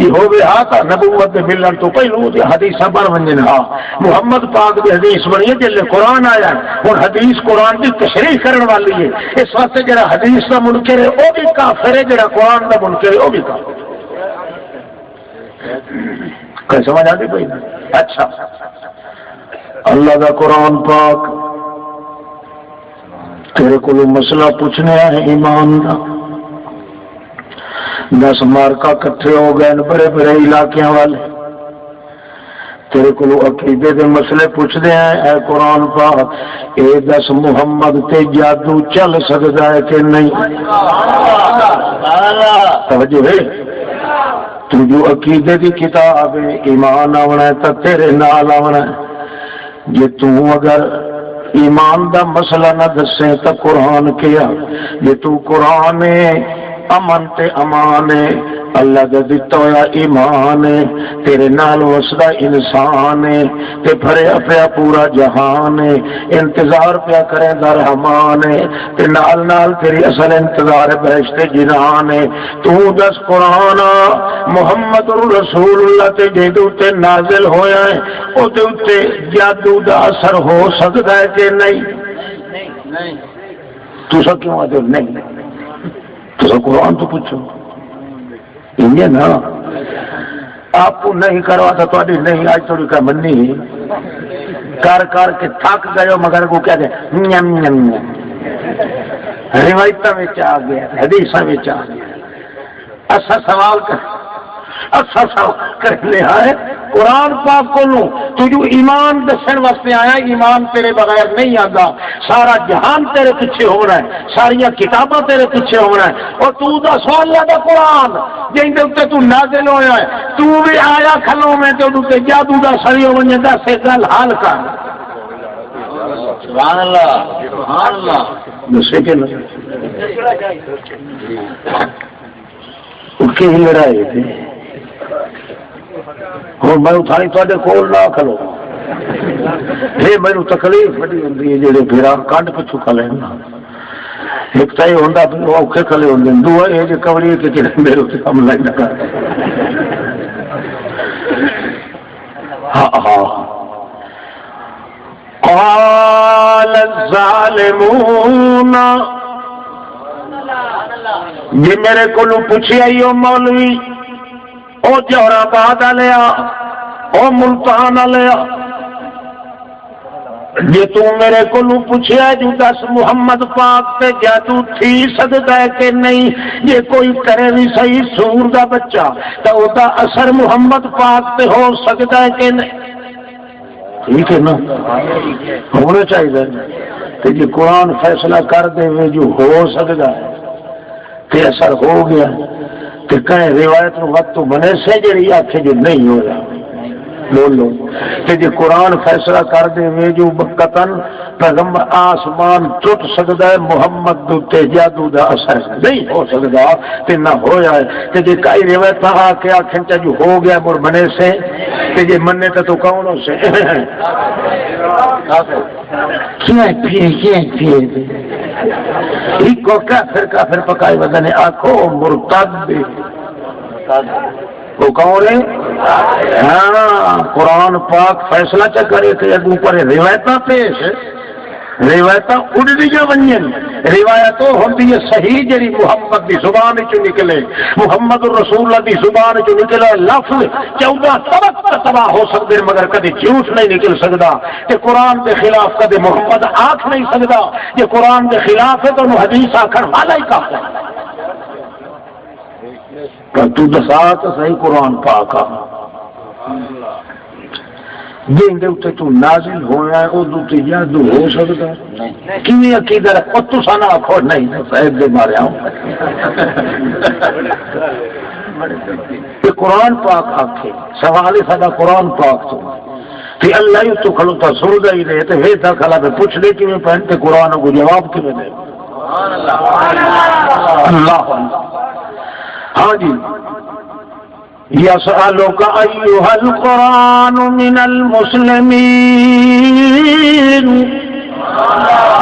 یہ ہو گیا تھا نبوت دے ملن تو پہلو حدیث بن ونجن. ہاں محمد پاک دی حدیث بنی ہے جلے قرآن آیا ہے اور حدیث قرآن کی تشریح کرنے والی ہے. اس واسطے جڑا حدیث کا منکر ہے وہ بھی کافر ہے جڑا قرآن کا منکر ہے وہ بھی کافر ہے. کیا سمجھ آتی بھائی؟ اچھا اللہ کا قرآن پاک تیرے کو مسئلہ پوچھنے ہے ایمان کا. 10 مارکا کٹھے ہو گئے بڑے بڑے علاقوں والے تیرے کو عقیدے کے مسئلے پوچھتے ہیں. اے قرآن پاک اے 10 محمد تے جادو چل سکتا ہے کہ نہیں؟ توجہ ہے تو جو عقیدے کی کتاب ہے ایمان آنا ہے تو تیرے نال آنا ہے. جی تو اگر ایمان دا مسئلہ نہ دسے تو قرآن کیا جی تو قرآن امن تے امان ہے اللہ دا دتا ہوا ایمان ہے تیرے نال وسدا انسان ہے تے بھریا پیا پورا جہان ہے انتظار پیا کرے دا رحمان ہے تے نال نال تیری اصل انتظار بہشت جنان ہے. تو دس قرآن محمد رسول اللہ تے جدو تے نازل ہویا ہے او تے اوتے جادو دا اثر ہو سکتا ہے کہ نہیں؟ تو سب کیوں آتے نہیں؟ تو قرآن تو پوچھو نا آپ کو نہیں کروا تو نہیں آج تھوڑی کا منی کر کر کے تھک گئے مگر کو کیا روایتوں میں آ گیا، حدیثوں میں آ گیا۔ اصا سوال کرنے آئے قرآن پاک کو تجھو ایمان دسن واسطے آیا، ایمان تیرے بغیر نہیں آتا، سارا جہان تیرے پیچھے ہونا ہے، ساریا کتاباں تیرے پیچھے ہونا ہے، اور تو دا سوال دا قرآن جن دے اوتے تو نازل ہویا ہے، تو بھی آیا کھلو میں تے اودوں تے جادو دا سڑیو ونجے دس گل حال کر۔ سبحان اللہ سبحان اللہ دسے کہ کی لڑائی تھی ہوں میں اٹھائی تے کول نہ کھلو، یہ میرے تکلیف بڑی ہوتی ہے جی پھر کنڈ پچھو کھلے ایک تو یہ ہوتا اوکھے کھلے ہوتے دو یہ جی کمری کے میرے حملہ نہ کر۔ قال الظالمون جی میرے کو پوچھے آئیو مولوی او جوہرا باد لیا او ملتان لیا جی تو میرے کو پوچھے جو دس محمد پاک تے جادو تھی سکتا ہے کہ نہیں، یہ کوئی کرے بھی صحیح سور دا بچہ تو او دا اثر محمد پاک تے ہو سکتا ہے کہ نہیں؟ ٹھیک ہے نا، ہونا چاہیے کہ جی قرآن فیصلہ کر دے جو ہو سکتا ہے کہ اثر ہو گیا کہ کہیں روایت وقت تو بنے سے جڑی آخے جو نہیں ہو رہا بولو کہ جی قرآن فیصلہ کر دے جو قطن پیغمبر آسمان ٹوٹ سکتا ہے، محمد تے جادو دا اثر نہیں ہو سکتا تے نہ ہویا ہے کہ جی کئی روایت آ کے آخر چا جو ہو گیا مر بنے سے کہ جی مننے تو کون ہو سے کافر پکائی بدن آخو مرتد وہ کون ہے؟ ہاں قرآن پاک فیصلہ چا کرے کہ اگوں پر روایت پیش روایت اڑدیاں ونجن روایت ہوتی ہے صحیح جڑی محمد دی زبان چ نکلے، محمد رسول اللہ دی زبان چ نکلے لفظ 14 طبق تباہ ہو سکتے مگر کدی جھوٹ نہیں نکل سکتا کہ قرآن کے خلاف کدی محمد آکھ نہیں سکتا، یہ قرآن کے خلاف ہے تو حدیث آخر والا ہی کافر ہے۔ تو دسا تو صحیح قرآن پاک جن دے تو نازل ہویا ہے ادو تے جادو ہو سکتا ہے کیویں عقیدہ رکھو تساں نہ آکھو نہیں صاحب دے مارے آؤں قرآن پاک آکھے سوال ہے ساڈا قرآن پاک تو کہ اللہ ہی تو کھلوتا سندا ہی نہیں تے ویدا کھلا پہ پوچھ لے کیویں پہنتے قرآن کو جواب کیویں دے اللہ ہاں جی یسألک ایھا القرآن من المسلمین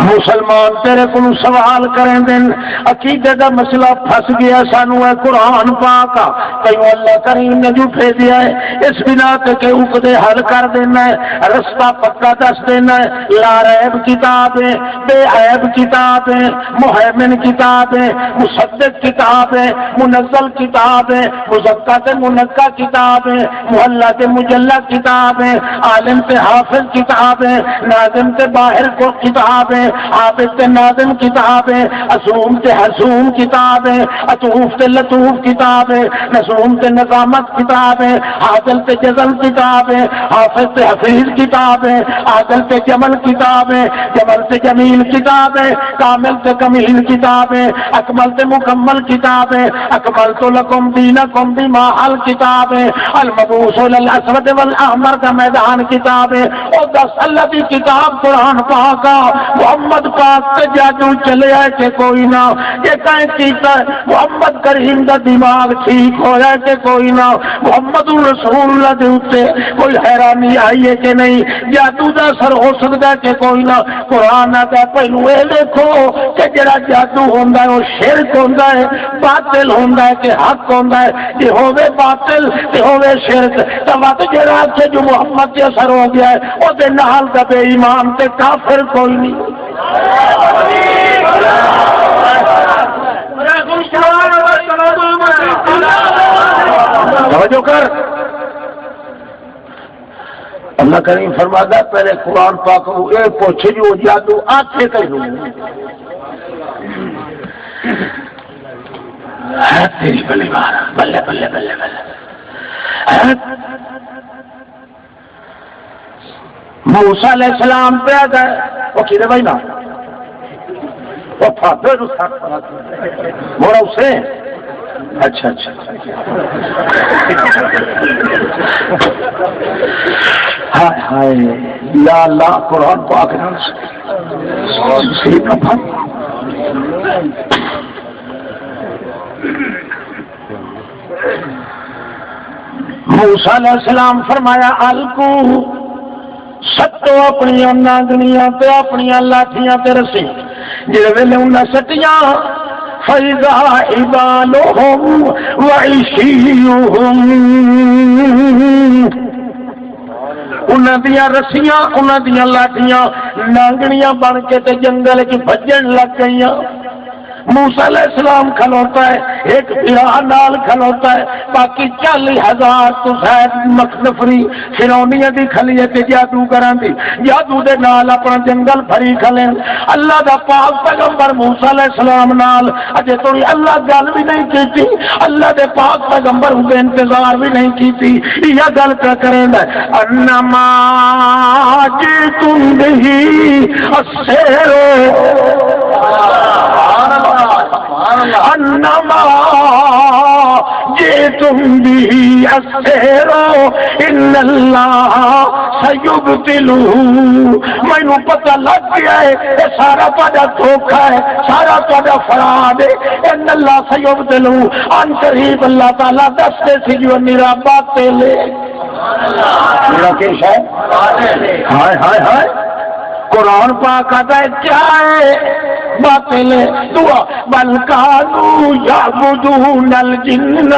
مسلمان تیرے کو سوال کریں دن عقیدے کا مسئلہ پھنس گیا سانو ہے قرآن پاک کئی اللہ کریم نے جو بھیجا ہے اس بنا کہ اوپر حل کر دینا ہے رستہ پکا دس دینا ہے، لا ریب کتاب ہے، بے عیب کتاب ہے، مہیمن کتاب ہے، مصدق کتاب ہے، منزل کتاب ہے، مزکا تے منقع کتاب ہے، محلہ تے مجلہ کتاب ہے، عالم تے حافظ کتاب ہے، ناظم تے باہر کو کتاب ہے، حافظ تے ناظم کتاب ہے، عصوم تے حسوم کتاب ہے، عطوف تے لطوف کتاب ہے، نصوم تے نظامت کتاب ہے، عادل تے جزل کتاب ہے، حافظ تے حفیظ کتاب ہے، عادل تے جمل کتاب ہے، جمل تے جمیل کتاب ہے، کامل تے کمیل کتاب ہے، اکمل تے مکمل کتاب ہے، اکمل تو لکم دینکم بما ال کتاب ہے، المبعوث للاسود والاحمر کا میدان کتاب ہے، اور 10 اللہ کی کتاب قرآن پاک محمد پاک سے جادو چلے ہے کہ کوئی نہ، یہ کہیں کیتا محمد کریم دا دماغ ٹھیک ہو ہے کہ کوئی نہ، محمد رسول اللہ دے اوتے کوئی حیرانی آئی ہے کہ نہیں، جادو دا اثر ہو سکتا ہے کہ کوئی نہ۔ قرآن آتا پہلو یہ دیکھو کہ جڑا جادو ہوندا ہے وہ شرک ہوندا ہے، باطل ہوندا ہے کہ حق ہوندا ہے، یہ ہوے باطل تے ہوے شرک تے وقت جڑا سے جو محمد تے اثر ہو گیا ہے او دے نال دا بے ایمان تے کافر کوئی نہیں۔ توجہ کر، اللہ کریم فرماتا پہلے قرآن پاک کو اے پوچھے جو جادو آتے کہیں تیری بلی بار بلے بلے بلے بلے موسیٰ علیہ السلام پہ آ گئے وہ کھیرے بھائی نا وہ پھاپے جو ساتھ مورا اسے اچھا اچھا ہائے ہائے یا اللہ قرآن پاک موسیٰ علیہ السلام فرمایا الکو سٹو اپنی ناگنیاں تے اپنی لاٹھیاں تے رسی جے ویلے انہاں سٹیاں فَإِذَا حِبَالُهُمْ وَعِصِيُّهُمْ انہاں دیاں رسیاں انہاں دیاں لاٹھیاں نانگنیاں بن کے تے جنگل وچ بھجن لگ گئیاں موسیٰ علیہ السلام کھلوتا ہے ایک بھرا نال کھلوتا ہے باقی 40,000 تو زائد مخنفری فرعونیاں دی کھلیے تے جادو کران دی جادو دے نال اپنا جنگل بھری کھلیں اللہ دا پاک پیغمبر موسیٰ علیہ السلام نال اجے توڑی اللہ گل بھی نہیں کیتی اللہ دے پاک پیغمبر دے انتظار بھی نہیں کیتی یہ گل کیا کریں گے انما جئتم بہی السحر انما جئتم به السحر ان اللہ سیبطلہ مینوں پتہ لگ گیا ہے یہ سارا تہاڈا دھوکا ہے سارا تہاڈا فراد ہے ان اللہ سیبطلہ ان قریب اللہ تعالی دستے سی جو میرا باطل ہے میرا کیا ہے ہائے ہائے ہائے قرآن پاک آتا ہے کیا ہے باطل دعا بل کانوا یعبدون الجن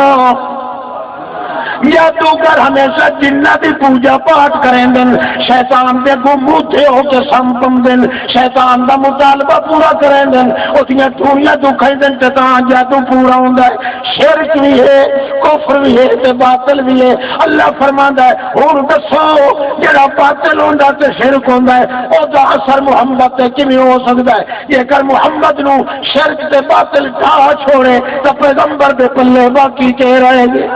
جادوگر ہمیشہ جنہ دی پوجا پاٹ کریں دن شیطان دے گموتے ہو کے سمپم دن شیطان دا مطالبہ پورا کریں دن اتنیاں ٹھوڑیاں دکھائی دن تتان جادو پورا ہوندہ ہے شرک بھی ہے کفر بھی ہے تے باطل بھی ہے اللہ فرماندہ ہے اور دسو جڑا باطل ہوندہ تے شرک ہوندہ ہے او دا اثر محمد تے کمی ہو سکتا ہے یہ کر محمد نو شرک تے باطل ٹھا چھوڑے تو پیغمبر دے پلے باقی کہہ رہے گے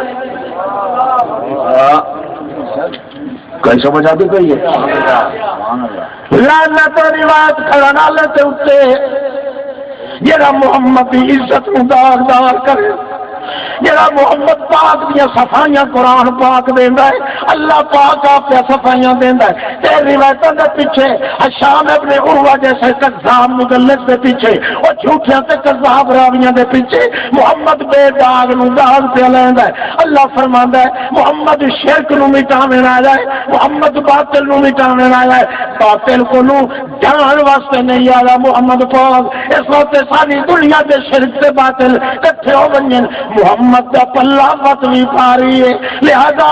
کیسا بجا بھی گئی ہے لعنت و روایت کھڑانا لیتے اٹھتے جڑا محمد کی عزت دار کرے جڑا محمد پاک دیا صفائیاں قرآن پاک دیندا ہے اللہ پاک آپ دیا صفائیاں دیندا ہے تے روایتاں دے پیچھے حشام ابن عروہ جیسے کذاب مدلس دے پیچھے اور جھوٹیاں تے کذاب راویاں دے پیچھے محمد بے داغ نو داغ پہ لیندا ہے اللہ فرماندا ہے محمد شرک نو مٹاویں آیا ہے محمد باطل نو مٹاویں آیا ہے باطل کو نو ڈھان واسطے نہیں آیا محمد پاک اس وقت ساری دنیا دے شرک تے باطل کٹھے ہو ونجن محمد دا پلہ مت بھی پاری ہے لہذا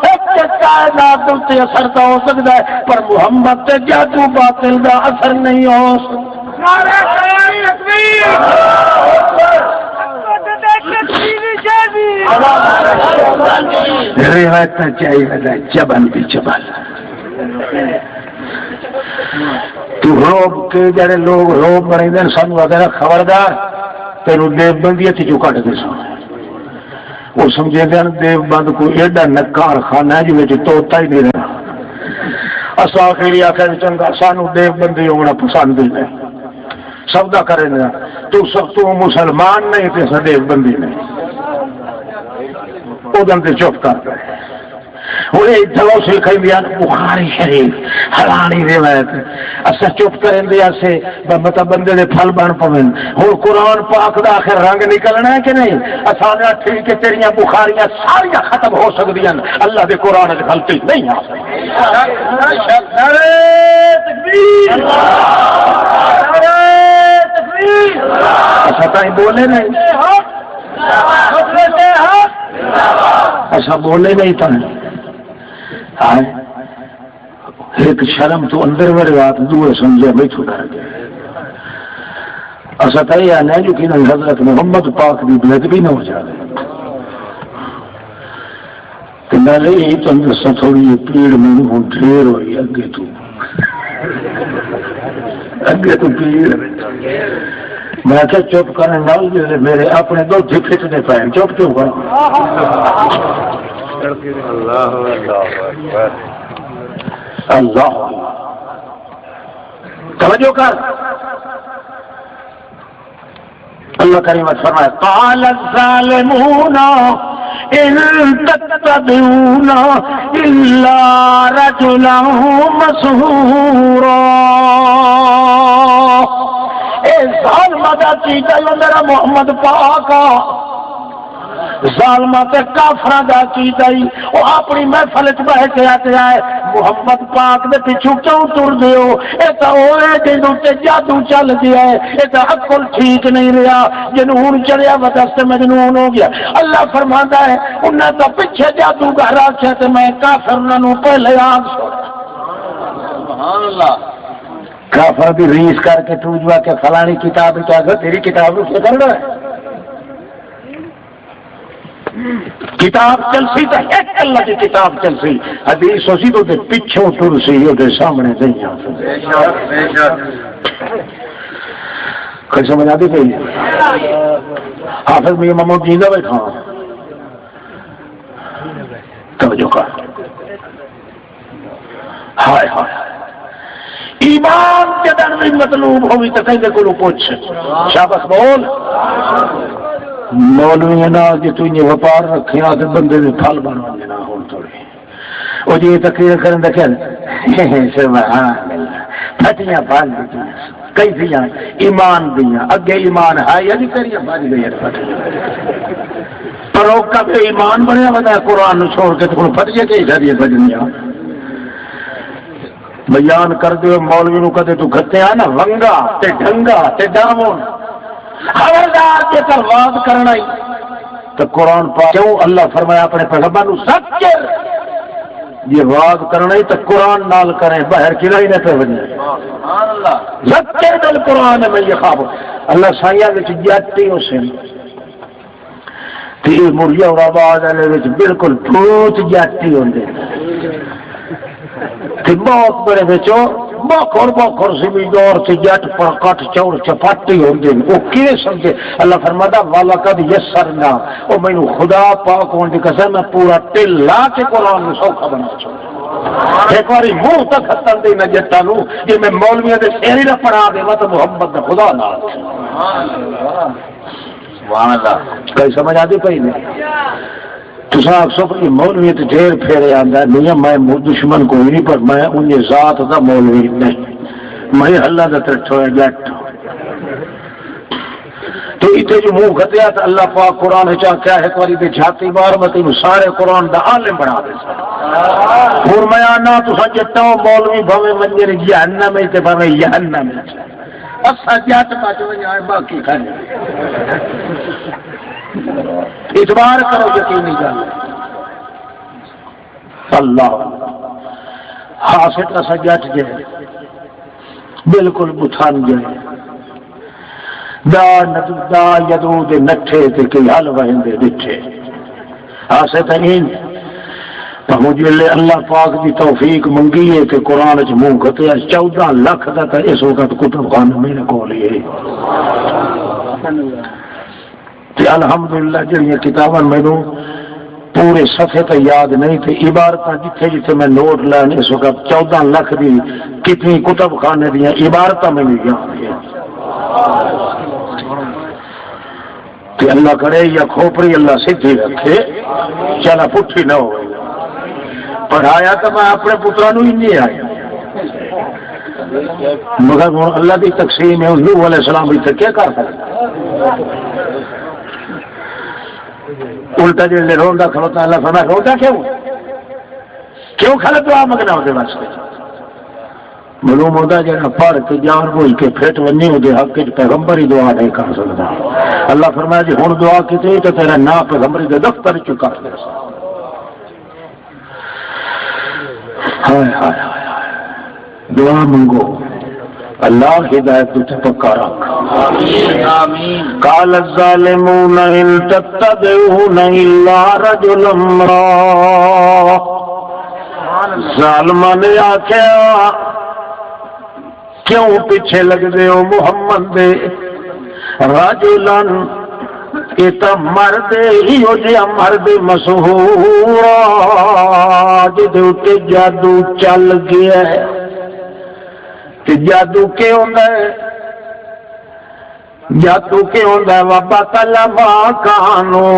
ایک کائنات تے اثر تو ہو سکتا ہے پر محمد تے جادو باطل دا اثر نہیں ہو سکتا روایت چاہیے جبل بھی جبل تو روب کے جڑے لوگ روب بنے دن سن وغیرہ خبردار تیرو دیو بندی تھی جو کٹ دے سن وہ سمجھے دن دیو بند کو ایڈا نکار خانہ ہے جو توتا ہی نہیں رہا اسا آخری آخر چنگا سانو دیو بندی ہونا پسند نہیں سب دا کرے نا تو سب تو مسلمان نہیں تے سا دیو بندی نہیں وہ دن تے چپ کرتا ہے وہ دلوں سے کہیں دیا بخاری شریف حلانی روایت اسا چپ کریں دیا سے مطلب بندے دے پھل بن پویں ہن قرآن پاک دا آخر رنگ نکلنا ہے کہ نہیں اسا نے ٹھیک ہے تیریاں بخاریاں ساریاں ختم ہو سکدیاں اللہ دے قرآن وچ غلطی نہیں آ سکتی نعرہ تکبیر نعرہ تکبیر اسا تائیں بولے نہیں اسا بولے نہیں تائیں ایک شرم تو اندر والی بات دوسرے سمجھے میں چھوٹا گیا ایسا تھا یہ آنا ہے جو کہ حضرت محمد پاک بھی بلد بھی نہ ہو جائے کہ میں نہیں تو اندر سے تھوڑی یہ پیڑ میں ہوں ڈھیر ہوئی اگے تو پیڑ میں کہ چپ کرنے نال میرے اپنے دو پھٹنے پے چپ کیوں کر اللہ توجہ کر اللہ کریم فرمایا قال الظالمون ان تتبعون الا رجلا مسحورا اے ظالمہ دا کیتا میرا محمد پاک ظالمہ تے کافراں دا کیتا او اپنی محفل وچ بیٹھ کے آتے ہے محمد پاک دے پیچھے کیوں ٹر دیو اے تا اوے جنوں تے جادو چل گیا ہے اے تا عقل ٹھیک نہیں رہا جنون چڑھیا ودست مجنون ہو گیا اللہ فرماتا ہے انہاں تو پیچھے جادوگر رکھے تے میں کافر انہاں پہلے آگ سبحان اللہ کافر بھی ریس کر کے تو جوا کے فلانی کتاب کیا گا تیری کتاب کو کیا کرنا ہے کتاب چلسی تو ایک اللہ کی کتاب چلسی حدیث ہوسی تو پیچھوں ٹرسی وہ سامنے نہیں آ کوئی سمجھ آتی پی حافظ میاں محمود جیندہ بیٹھا توجہ کر ہائے ہائے ایمان جدن بھی مطلوب ہوئی تو کہیں کو پوچھ شاباش بول مولوی نا جی تھی وپار رکھے تو بندے نے پھل بنا دینا ہوں تھوڑی وہ جی تقریر کریں دیکھیں پھٹیاں پھل کئی تھیاں ایمان دیاں اگے ایمان ہے یا نہیں کریے بج گئی پر وہ کب ایمان بنیا بتا قرآن چھوڑ کے تو پھٹیاں کئی ساری بجنیاں بیان کر دے مولوی نو کدے تو گھتے آ نا ونگا تے ڈھنگا تے ڈاون خبردار کے کر واز کرنا ہی تو قرآن پاک کیوں اللہ فرمایا اپنے پیغمبر نو ذکر یہ واز کرنا ہی تو قرآن نال کریں باہر کی نہیں پہ بجنے سبحان اللہ ذکر بل قرآن میں یہ خواب اللہ سائیاں وچ جاتی ہو سے تے مریا اور آواز والے وچ بالکل بھوت جاتی ہوندے بہت بڑے بچوں بخور سی بھی دور سے جٹ پر کٹ چور چپاٹی ہوندے وہ کیے سمجھے اللہ فرماتا والا قد یسرنا او مینوں خدا پاک ہون دی قسم میں پورا ٹل لا کے قرآن نو سوکھا بنا چھوڑا ایک باری منہ تک ختم دے نہ جٹا نو جے میں مولویاں دے شعر نہ پڑھا دے وا تے محمد دا خدا نال سبحان اللہ کئی سمجھ آتی پئی نہیں مولوی تو ڈھیر پھیرے آتا نہیں میں دشمن کوئی نہیں پر میں انہیں ذات کا مولوی نہیں میں اللہ کا ترٹ ہوا جٹ تو اتنے جو منہ گتیا تو اللہ پاک قرآن چاہ کیا ہے کوئی تے چھاتی بار میں تینوں سارے قرآن دا عالم بنا دے سکتا اور میں آنا تو جٹا مولوی بھویں منجر جہنم میں تے بھویں جہنم میں اسا جٹ بچ وجائے باقی کھانے اعتبار کرو یقینی گل اللہ حاسد کا سجٹ جائے بالکل بتھان جائے دا یدو دے نٹھے تے کئی حل وہندے ڈٹھے حاسد این مجھے اللہ پاک کی توفیق منگی ہے کہ قرآن چ منہ کھتیا 14 لاکھ کا تو اس وقت کتب خانہ میرے کو لیے الحمدللہ جڑی کتاباں مینوں پورے صفحے تو یاد نہیں تھے عبارت جتھے جتھے میں نوٹ لین اس وقت 14 لاکھ دی کتنی کتب خانے دیا عبارت مینوں یاد ہے کہ اللہ کرے یا کھوپڑی اللہ سیدھی رکھے چلا پٹھی نہ ہو پڑھایا تو میں اپنے پترا نو ہی نہیں آیا مگر اللہ کی تقسیم ہے نوح علیہ السلام بھی کیا کر سکتا الٹا جی روندا کھلوتا اللہ فرمایا روندا کیوں کھڑا دعا منگنا وہ واسطے معلوم ہوتا جا پڑھ کے جان بوجھ کے پھٹ ونی وہ حق پیغمبر ہی دعا نہیں کر سکتا اللہ فرمایا جی ہوں دعا کی تو تیرا نام پیغمبر کے دفتر چکا دے دعا منگو اللہ ہدایت تجھے پکا رکھ قال الظالمون ان تتبعون الا رجلا امرا ظالمان نے آخیا کیوں پیچھے لگ دے ہو محمد دے رجلن کہ تا مرد ہی ہو جیا مرد مسحورا جدے اتے جادو چل گیا ہے. کہ جادو کے ہوندہ ہے جادو کے ہوندہ ہے وَبَطَلَ مَا كَانُوا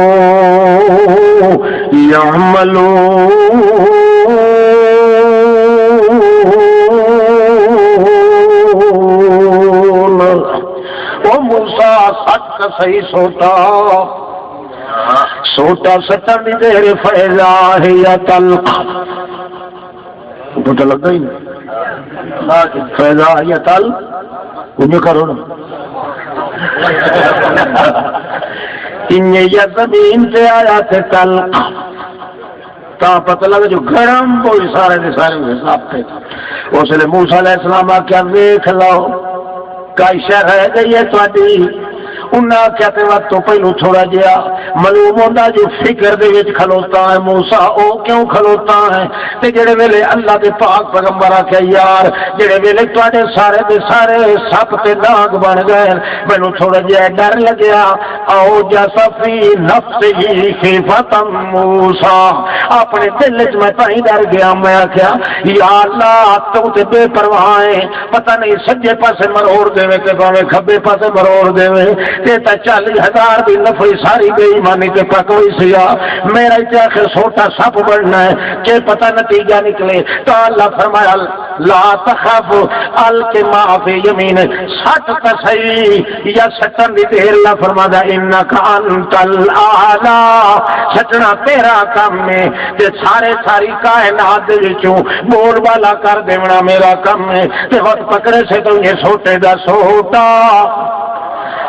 يَعْمَلُونَ. او موسیٰ سچ کا صحیح سوٹا سٹر دی دیر فیضا ہے یا تلق پتہ لگتا ہی نہیں فیضا ہے یا تلق انہیں کرو نا انہیں یا زمین سے آیا تھے تلق تا پتہ لگا جو گرم بوئی سارے دے سارے حساب پہ اس لئے موسیٰ علیہ السلام آکیا دیکھ لاؤ کائی شہر رہ گئی ہے تو آدھی انہاں کہتے وقت تو پہلو تھوڑا جیا معلوم ہوتا جو فکر دے وچ کھلوتا ہے موسیٰ او کیوں کھلوتا ہے تے جڑے ویلے اللہ دے پاک پیغمبر آکھیا یار جڑے ویلے تواڈے سارے دے سارے سپ تے داغ بن گئے مینوں تھوڑا جیا ڈر لگیا او جیسا فی نفسہ خیفۃ موسیٰ اپنے دل وچ میں تائیں ڈر گیا میں آکھیا یا اللہ تو تے بے پرواہ ہے پتہ نہیں سجے پاسے مروڑ دیویں تے بھاویں کھبے پاسے مروڑ دیویں تے 40,000 دی نفع ساری بے ایمانی تے پکوئی سیا میرا تے آخر سوٹا سپ بڑھنا ہے کہ پتہ نتیجہ نکلے تو اللہ فرمایا لا تخاف الک ما فی یمین سٹ تصحیح یا سٹن دی دیر اللہ فرمایا انکا انت الاعلی سٹنا تیرا کام ہے تے ساری کائنات دے وچوں بول والا کر دیونا میرا کام ہے تے وقت پکڑے سے تو یہ سوٹے دا سوٹا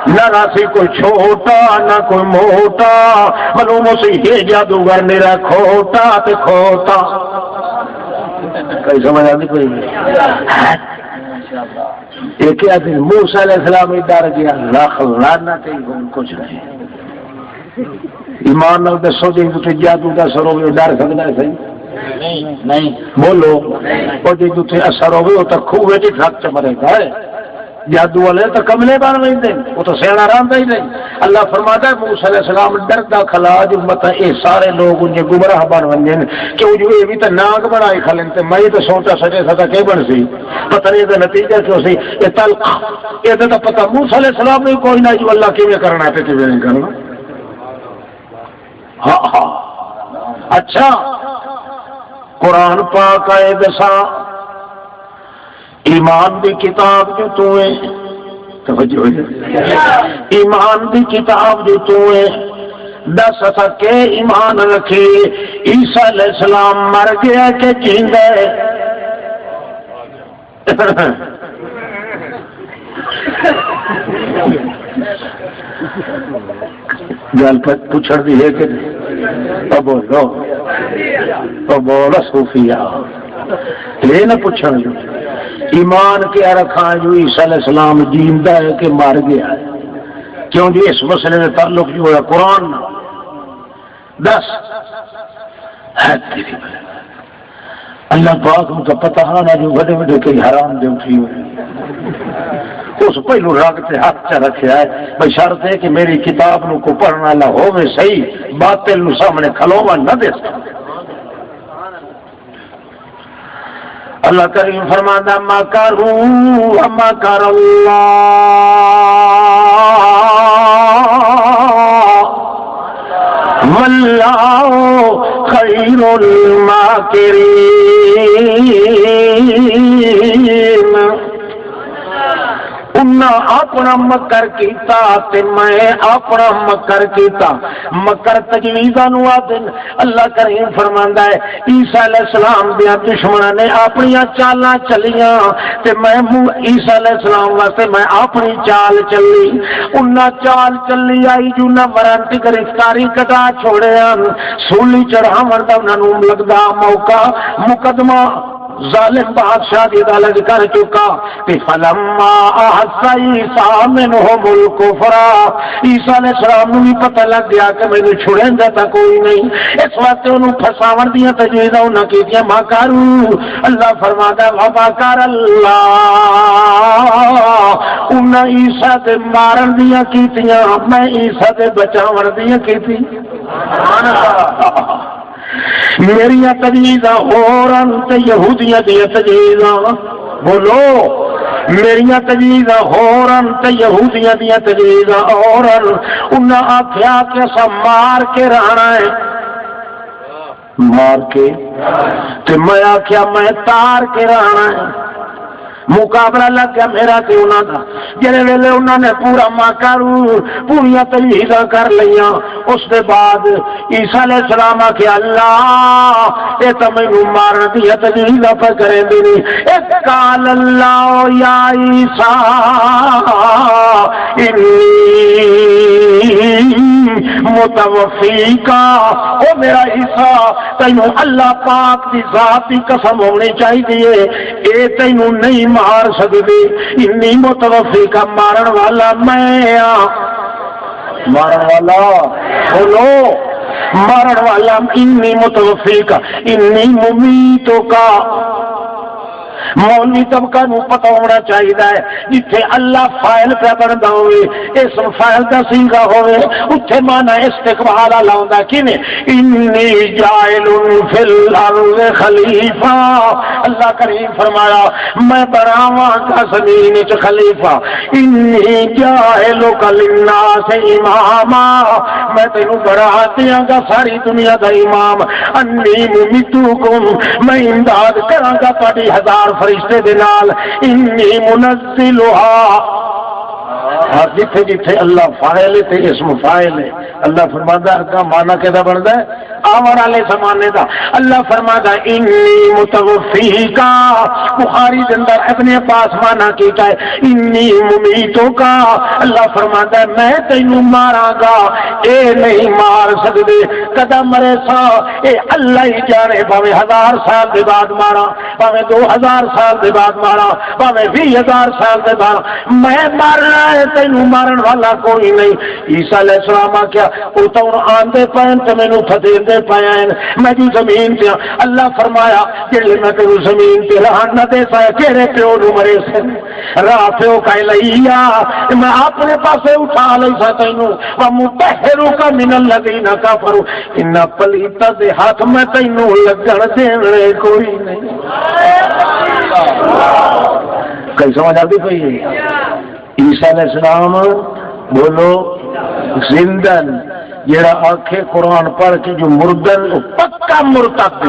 نہ راسی کوئی چھوٹا نہ کوئی موٹا معلوم اسی یہ جادوگر میرا کھوٹا تے کھوٹا کئی سمجھ آتی کوئی ایک آدمی موسیٰ علیہ السلام ہی ڈر گیا لاکھ لعنت ہی کچھ نہیں ایمان نال دسو جی تو جادو دا اثر ہوگی ڈر سکتا ہے صحیح نہیں بولو وہ جی تو اثر ہوگی وہ تو خوب ہے ٹھاک چمرے گا جادو والے تو کملے بن رہے ہیں وہ تو سیاح رہتا ہی نہیں. اللہ فرماتا ہے موسیٰ علیہ السلام ڈردا کھلا جو مت یہ سارے لوگ ان گمراہ بن بن کیوں جو یہ بھی تو ناگ بنائی کھلن تے میں تو سوچا سجے سدا کہ بن سی پتہ نہیں یہ نتیجہ کیوں سی یہ تلق یہ تو پتہ موسیٰ علیہ السلام نے کوئی نہ جو اللہ کیویں کرنا ہے کیویں نہیں کرنا. ہاں ہاں اچھا قرآن پاک ہے دسا ایمان دی کتاب جو تو ہے توجہ ایمان دی کتاب جو تو ہے دس اسا کے ایمان رکھے عیسیٰ علیہ السلام مر گیا کہ جیندا ہے گل پوچھڑ دی ہے کہ بولو صوفیہ یہ نہ پوچھن ایمان کیا رکھا جو عیسیٰ علیہ السلام جیندا ہے کہ مر گیا ہے کیوں جو اس مسئلے میں تعلق جو ہے قرآن دس ہے تیری اللہ پاک کو پتہ نہ جو بڑے بڑے کئی حرام دے اٹھی ہوئے اس پہلو رگ سے ہاتھ چ رکھا ہے بھائی شرط ہے کہ میری کتاب نو کو پڑھنا نہ ہوے صحیح باطل نو سامنے کھلوا نہ دے سکتا. اللہ کریم فرماتا مکروا مکر اللہ واللہ خیر الماکرین. انہاں اپنا مکر کیتا تے میں اپنا مکر کیتا. مکر تجویزاں نو آدن اللہ کریم فرماندا ہے عیسیٰ علیہ السلام دے دشمناں نے اپنی چالاں چلیاں تے میں عیسیٰ علیہ السلام واسطے میں اپنی چال چلی. انہاں چال چلی آئی جو نہ ورنت گرفتاری کٹا چھوڑیا سولی چڑھاون دا انہاں نوں لگدا موقع مقدمہ ظالم بادشاہ کی عدالت کر چکا کہ فلما احس عیسیٰ منہم الکفر عیسیٰ علیہ السلام نو بھی پتہ لگ گیا کہ میں چھڑیں گا تا کوئی نہیں اس وقت انہوں پھساون دیاں تجویزاں انہاں کیتیاں مکروا اللہ فرماتا ہے ومکر اللہ انہاں موسیٰ دے مارن دیاں کیتیاں، میں عیسیٰ دے بچاون دیاں کیتی. میریاں تجویزاں ہورن تے یہودیاں دیاں تجویزاں. بولو میریاں تجویزاں ہورن تے یہودیاں دیاں تجویزاں ہورن. انہاں آکھیا کہ اساں مار کے رہنا ہے، مار کے تے میں آکھیا میں تار کے رہنا ہے. مقابلہ لگ گیا میرا تے انہاں دا. جڑے ویلے انہاں نے پورا ماکارو پوریاں تجویزاں کر لیاں، اس دے بعد عیسیٰ علیہ السلام آکھیا اللہ اے تے مینوں مارن دی تجویزاں پہ کریں دی نہیں. اے قال اللہ یا عیسیٰ انی متوفیکا. او میرا عیسیٰ تینوں اللہ پاک دی ذات دی قسم ہونی چاہیے اے تینوں نہیں مار سکتی. انی متوفیکا مارن والا میں ہاں، مارن والا بولو مارن والا. انی متوفیکا انی ممیتو کا. مولوی طبقہ نو پتہ ہونا چاہیے جتھے اللہ فاعل پہ بنتا ہوئے اسم فاعل کا صیغہ ہوئے اتھے معنی استقبال لاؤندا کیویں انی جاعل فی الارض خلیفہ. اللہ کریم فرمایا میں بناواں گا زمین وچ خلیفہ. انی جاعل للناس اماما میں تینوں بنا دیاں گا ساری دنیا دا امام. انی ممیتکم میں امداد کراں گا تہاڈی ہزار فرشتے دے نال. انی منزلها. جتھے جتھے اللہ فاعل تے اسم فاعل ہے اللہ فرماتا ہے کا معنی کیدا بندا ہے آون والے زمانے دا. اللہ فرماتا ہے انی متوفیکا. بخاری دے اندر ابن عباس معنی کیتا ہے انی ممیتو کا. اللہ فرماتا ہے میں تینوں ماراں گا اے نہیں مار سکدے. کدا مرے سا اے اللہ ہی جانے. بھاویں 1000 سال دے بعد مارا، بھاویں 2000 سال دے بعد مارا، بھاویں 20000 سال دے بعد میں مارنا ہے. تینوں مارن والا کوئی نہیں. عیسیٰ علیہ السلام کیا وہ تو آندے پین تے مینوں تھدیندے پین میں جی زمین تے. اللہ فرمایا جڑے میں تینوں زمین تے رہن نہ دے سا کیڑے پیو نو مرے سے راہ پیو کہہ لیا میں اپنے پاسے اٹھا لئی سا تینوں ومطہرک من الذین کفروا. ان پلیتا دے ہاتھ میں تینوں لگن دینے کوئی نہیں. کئی سمجھ آتی پئی ہے. عیسیٰ علیہ السلام بولو زندن جڑا آنکھیں قرآن پڑھ کے جو مردن پکا مرتد.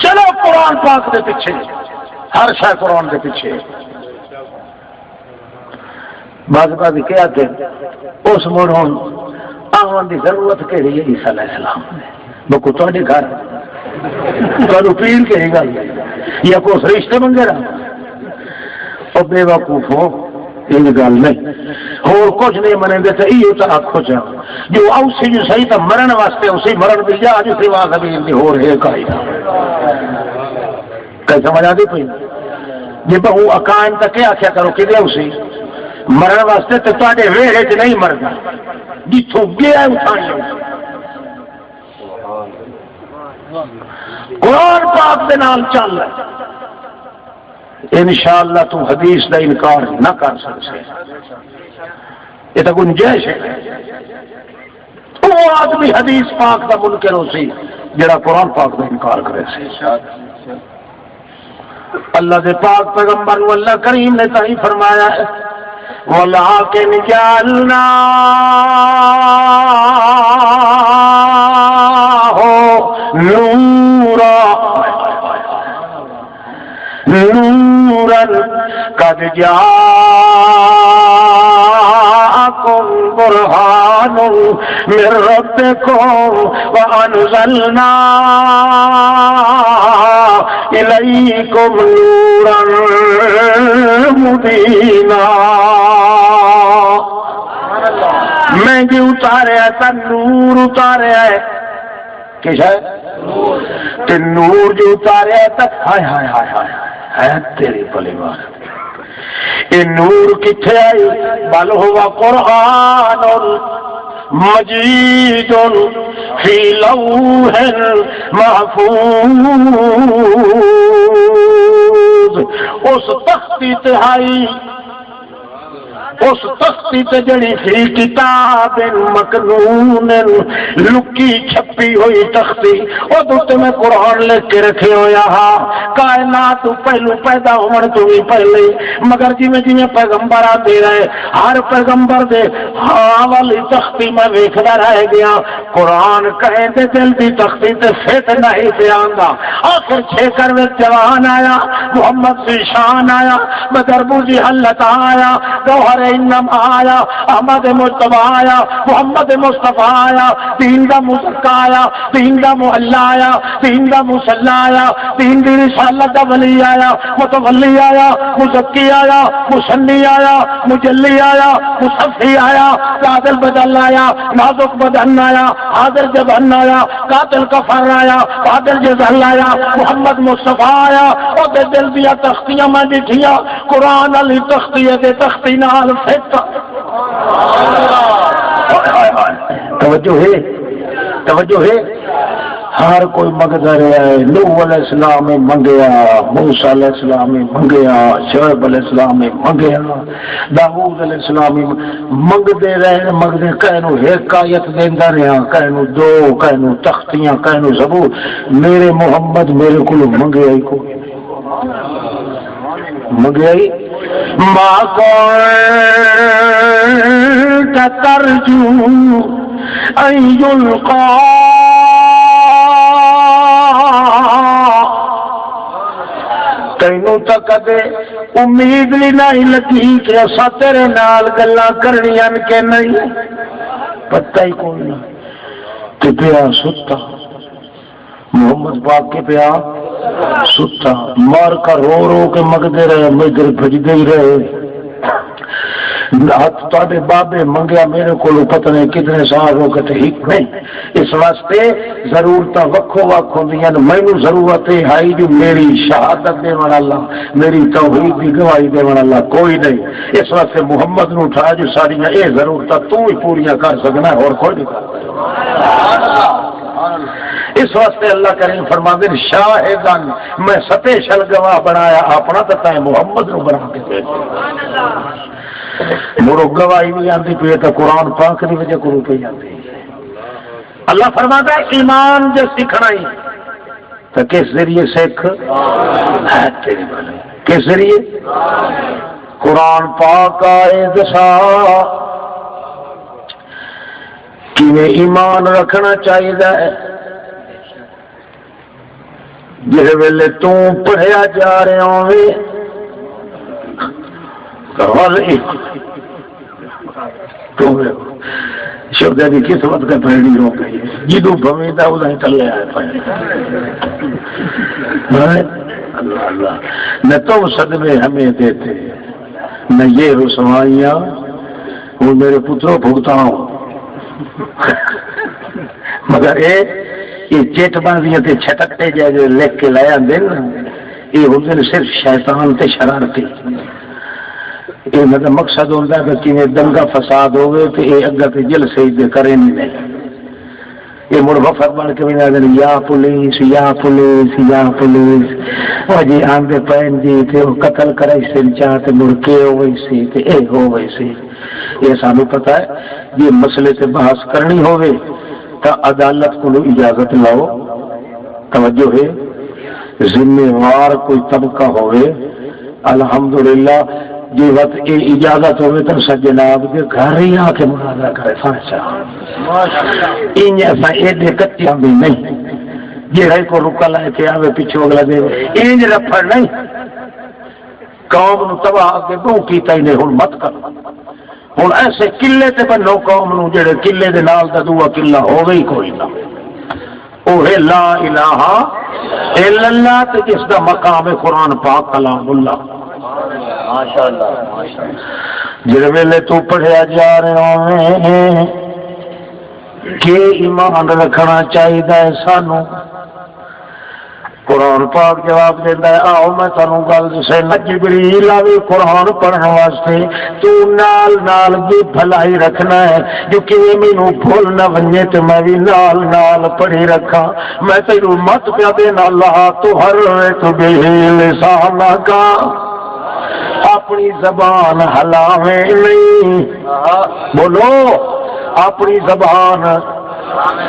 چلو قرآن پاک دے پیچھے ہر شے قرآن دے پیچھے. بعض بات کیا کہ اس مڑ ہوں آن دی ضرورت کہڑی ہے عیسیٰ علیہ السلام نے بکو تھوڑے گھر تھوڑے پیر کہی گل یا کوئی رشتے منگے رہا اور بے وقوف ہو ان گل نہیں اور کچھ نہیں منے دے تو یہ تو آخو چاہ جو اوسی جو صحیح تو مرن واسطے اسی مرن دی جا جو سوا زمین دی ہو رہے کائی کئی سمجھ آتی پئی. جی بہو اقائم تک کیا کیا کرو کہ اسی مرن واسطے تو تھوڑے ویڑے چ نہیں مرنا جتوں گیا اٹھائی. قرآن پاک دے نال چل انشاءاللہ تو حدیث دا انکار نہ کر سکتے. یہ تو گنجائش ہے. وہ آدمی حدیث پاک دا منکر ہو سی جڑا قرآن پاک دا انکار کرے سی. اللہ دے پاک پیغمبر نو اللہ کریم نے تاہی فرمایا ہے وَلَٰكِنْ جَعَلْنَاهُ نُورًا قَدْ جَاءَكُمْ بُرْهَانٌ مِّن رَّبِّكُمْ وَأَنزَلْنَا إِلَيْكُمْ نُورًا مُبِينًا. میں جو اتاریا تھا نور اتاریا ہے کس ہے تے نور جو اتاریا تھا ہائے ہائے ہائے ہائے ہے تیری بلی بات. یہ نور کتھے آئی بل ہوا قرآن مجید فی لوح محفوظ. محفوظ اس تختی تہائی اس تختی تے جڑی فی کتاب مکنون لکی چھپی ہوئی تختی او تے میں قرآن لکھ کے رکھے ہویا ہاں کائنات پہلو پیدا ہون تو بھی پہلے مگر جی میں پیغمبر آتے رہے ہر پیغمبر دے ہاں والی تختی میں ویکھدا رہ گیا قرآن کہیں دے دل دی تختی تے فٹ نہیں پہ آندا آخر چھیکر میں جوان آیا محمد سے شان آیا بدربو جی حلت آیا گوہر انم آیا احمد مصطفیٰ آیا محمد مصطفیٰ آیا دین دا مزکا آیا دین دا محلہ آیا دین دا مسلح آیا دین دی رسالت دا ولی آیا متولی آیا مزکی آیا مسنی آیا مجلی آیا مصفی آیا قاتل بدل آیا نازک بدن آیا حاضر جبن آیا قاتل کفر آیا قاتل جزل آیا محمد مصطفیٰ آیا اور دے دل دیا تختیاں میں ڈٹھیاں قرآن علی تختی دے تختی نال فٹ توجہ ہے ہر کوئی منگتا رہا ہے نوح علیہ السلام میں منگیا موسیٰ علیہ السلام میں منگیا شعیب علیہ السلام میں منگیا داؤد علیہ السلام میں منگتے رہے منگتے کہنو حکایت دیندا رہا کہنو دو کہنو تختیاں کہنو زبور میرے محمد میرے کو منگیا ہی کو منگیا ہی ما كنت ترجو أن يلقى تینوں تک کدے امید بھی نہیں لگی کہ اسا تیرے نال گلاں کرنیاں کہ نہیں پتہ ہی کوئی نہیں کہ پیا ستا محمد پاک کے پیا ستا مار کر رو رو کے مگدے رہے مگر بھجدے ہی رہے ہاتھ تھوڑے بابے منگیا میرے کو پتہ نہیں کتنے سال ہو گئے ٹھیک نہیں اس واسطے ضرورت وکھو وکھ ہوندیاں مینوں ضرورت ہے جو میری شہادت دے والا اللہ میری توحید کی گواہی دے والا اللہ کوئی نہیں اس واسطے محمد نو اٹھا جو ساریاں اے ضرورت تو ہی پوریاں کر سکنا ہے اور کوئی نہیں اس واسطے اللہ کریم فرماندے شاہدن میں سپیشل گواہ بنایا اپنا تے محمد نو بنا کے دے مرو گواہی بھی آتی پی تو قرآن پاک کی وجہ کو پہ جاتی اللہ فرماتا ہے ایمان جو سیکھنا ہی تو کس ذریعے سیکھ کس ذریعے قرآن پاک آئے دسا کہ ایمان رکھنا چاہیے جس ویلے تو پڑھیا جا رہے ہوں شبد کی قسمت کا پہلی ہو گئی جدو بھویں تھا ادھر چلے آئے اللہ نہ تو صدمے ہمیں دیتے نہ یہ رسوائیاں وہ میرے پتروں بھگتا ہوں مگر یہ چیٹ بازیاں تے چھٹکتے جائے جو لکھ کے لایا دن یہ ہوتے صرف شیطان تے شرارتی یہ مطلب مقصد ہوتا ہے کہ دنگا فساد ہوئے تو یہ اگا تے جل سجدے کرے نہیں یہ مڑ وفر بن کے بھی یا پولیس یا پولیس یا پولیس وہ جی آندے پہن جی تے وہ قتل کرے سے چاہتے مڑ کے ہوئی سی تے اے ہوئی سی یہ سانو پتہ ہے یہ مسئلے سے بحث کرنی ہوئے تو عدالت کو اجازت لاؤ توجہ ہے ذمہ وار کوئی طبقہ ہوئے الحمدللہ جی وقت یہ اجازت ہوئے تو سب جناب کے گھر ہی آ کے مناظرہ کرے ایڈے کچیاں بھی نہیں جی کو رکا لے کے آوے پیچھے اگلا دے انج رفڑ نہیں قوم نو تباہ کے دو کیتا ہی نہیں ہوں مت کر ہوں ایسے قلعے تے بنو قوم نو جڑے قلعے دے نال دا دوسرا قلعہ ہو گئی کوئی نہ وہ ہے لا الہ الا اللہ تے جس دا مقام ہے قرآن پاک کلام اللہ جڑے ویلے تو پڑھیا جا رہے ہیں کہ ایمان رکھنا چاہیے سانو قرآن پاک جواب دیتا ہے آؤ میں تانوں گل دسنا جبریل آوے قرآن پڑھن واسطے تو نال نال بھی بھلائی رکھنا ہے جو کہ مینوں بھول نہ ونجے تے میں بھی نال نال پڑھی رکھا میں تینوں مت پیا دینا اللہ تو ہر ایک بے لسانہ کا اپنی زبان ہلاویں نہیں بولو اپنی زبان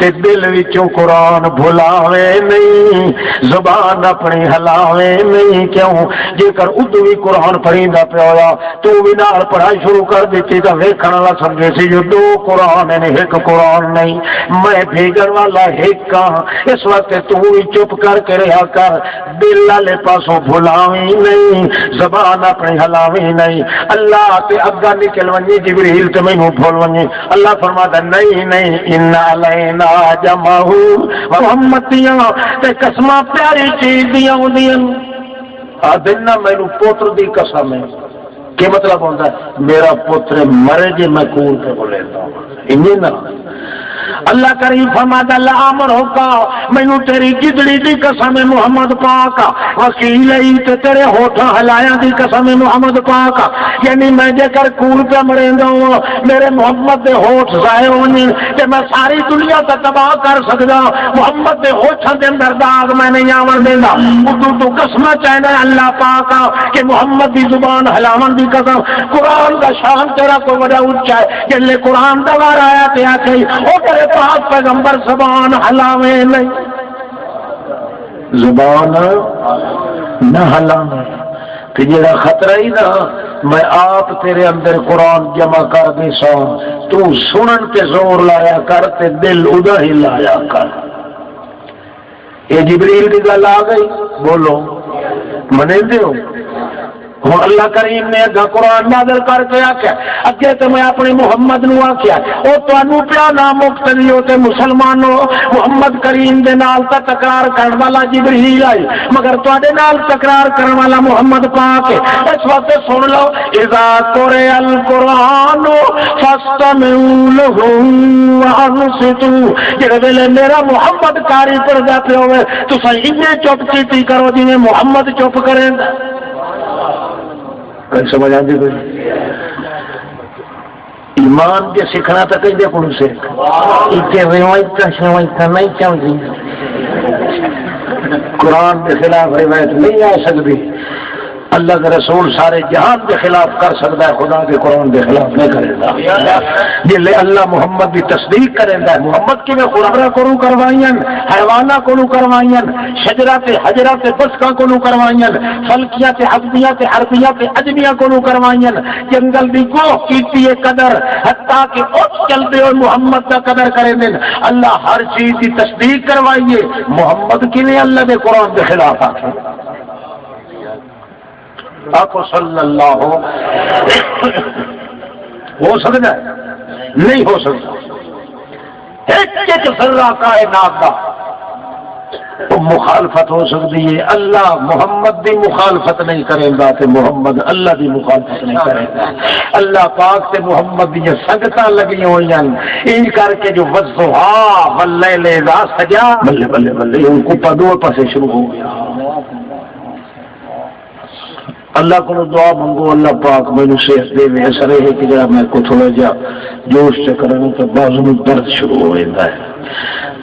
تے دل وچوں قرآن بھلاویں نہیں زبان اپنی ہلاویں نہیں کیوں جے کر ادو بھی قرآن پڑھیندا پیا ہویا تو بھی نال پڑھائی شروع کر دیتی تو ویکھن والا سمجھے سی جو دو قرآن ہیں ایک قرآن نہیں میں بھیجن والا ایک ہاں اس وقت تو بھی چپ کر کے رہا کر دل والے پاسوں بھلاویں نہیں زبان اپنی ہلاویں نہیں اللہ تے اگا نکل ونجی جبریل تے مینوں بھول ونجی اللہ فرماتا نہیں نہیں ان علینا جمعہ محمد دیاں تے قسماں پیاری چیز دیاں ہوندیاں دینا مینوں پوتر دی قسم ہے کیا مطلب ہوتا ہے میرا پوتر مرے جے میں کول تے بولیندا انہی نہ اللہ کریم فرماتا اللہ امر ہوگا مینوں تیری گدڑی دی قسم محمد پاک وکیل ای تے تیرے ہوٹھاں ہلایا دی قسم محمد پاک یعنی میں جے کر کول پہ مریندا ہوں میرے محمد دے ہوٹھ ضائع ہونے تے میں ساری دنیا تے تباہ کر سکدا محمد دے ہوٹھاں دے اندر داغ میں نہیں آون دیندا تو قسم چاہنا اللہ پاک کہ محمد دی زبان ہلاون دی قسم قرآن دا شان تیرا کو بڑا اونچا ہے کہ لے قرآن دا وار آیا تے آکھے او تیرے پاک پیغمبر زبان ہلاویں نہیں زبان نہ ہلاویں کہ جڑا خطرہ ہی نا میں آپ تیرے اندر قرآن جمع کر دے سا تو سنن تے زور لایا کر تے دل ادا ہی لایا کر یہ جبریل کی گل آ گئی بولو منے دیو ہوں اللہ کریم نے اگا قرآن نازل کر کے آخیا اگے تو میں اپنے محمد نو آخیا وہ تمہوں پیا نام مقتدی ہو تے مسلمانوں محمد کریم دے نال تا تکرار کرنے والا جبریل آئی مگر تواڈے نال تکرار کرنے والا محمد پاک ہے اس وقت سن لو اذا قرئ القرآن فاستمعوا له وانصتوا جڑے ویلے میرا محمد کاری پڑھدا پیا ہوے تساں انہیں چپ کیتی کرو جویں محمد چپ کرے سمجھ آتی کوئی ایمان کے سیکھنا تو کہیں کو سیکھ روایت نہیں چاہتی قرآن کے خلاف روایت نہیں آ سکتی اللہ کے رسول سارے جہان کے خلاف کر سکتا ہے خدا کے قرآن کے خلاف نہیں کرے گا جی اللہ محمد کی تصدیق کرے گا محمد کی میں قرآن کو کروائیں حیوانہ کو کروائیں شجرات حجرات بسکا کو کروائیں فلکیات حبیات عربیات اجمیہ کو کروائیں جنگل دی گوہ کیتی قدر حتیٰ کہ اس چلتے ہوئے محمد کا قدر کریں دیں اللہ ہر چیز کی تصدیق کروائیے محمد کی نہیں اللہ کے قرآن کے خلاف آتے آپ صلی اللہ ہو سکتا ہے نہیں ہو سکتا ایک ذرہ کائنات کا مخالفت ہو سکتی ہے اللہ محمد دی مخالفت نہیں کرے گا تو محمد اللہ دی مخالفت نہیں کرے گا اللہ پاک سے محمد دی سنگتاں لگی ہوئی ہیں ان کر کے جو وضحا واللیل اذا سجا بلے بلے بلے ان کو پدو پسے شروع ہو گیا اللہ کو دعا منگو اللہ پاک مینوں صحت دے ایسا رہے کہ جب میں کو تھوڑا جا جوش چکروں تو بازو میں درد شروع ہو جاتا ہے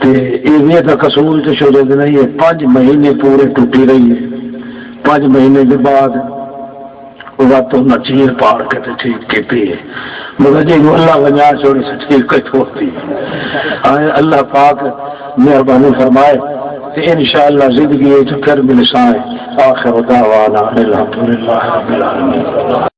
تے یہ کا قصور تو شروع نہیں ہے 5 مہینے پورے ٹوٹی رہی ہے 5 مہینے کے بعد تو نچیر پاڑ کے ٹھیک کی ہے مگر جی اللہ بنا چھوڑی سے ٹھیک ہوتی ہے اللہ پاک مہربانی فرمائے انشاءاللہ زندگی ہے تو پھر ملسائیں آخر دعوانا الحمدللہ رب العالمین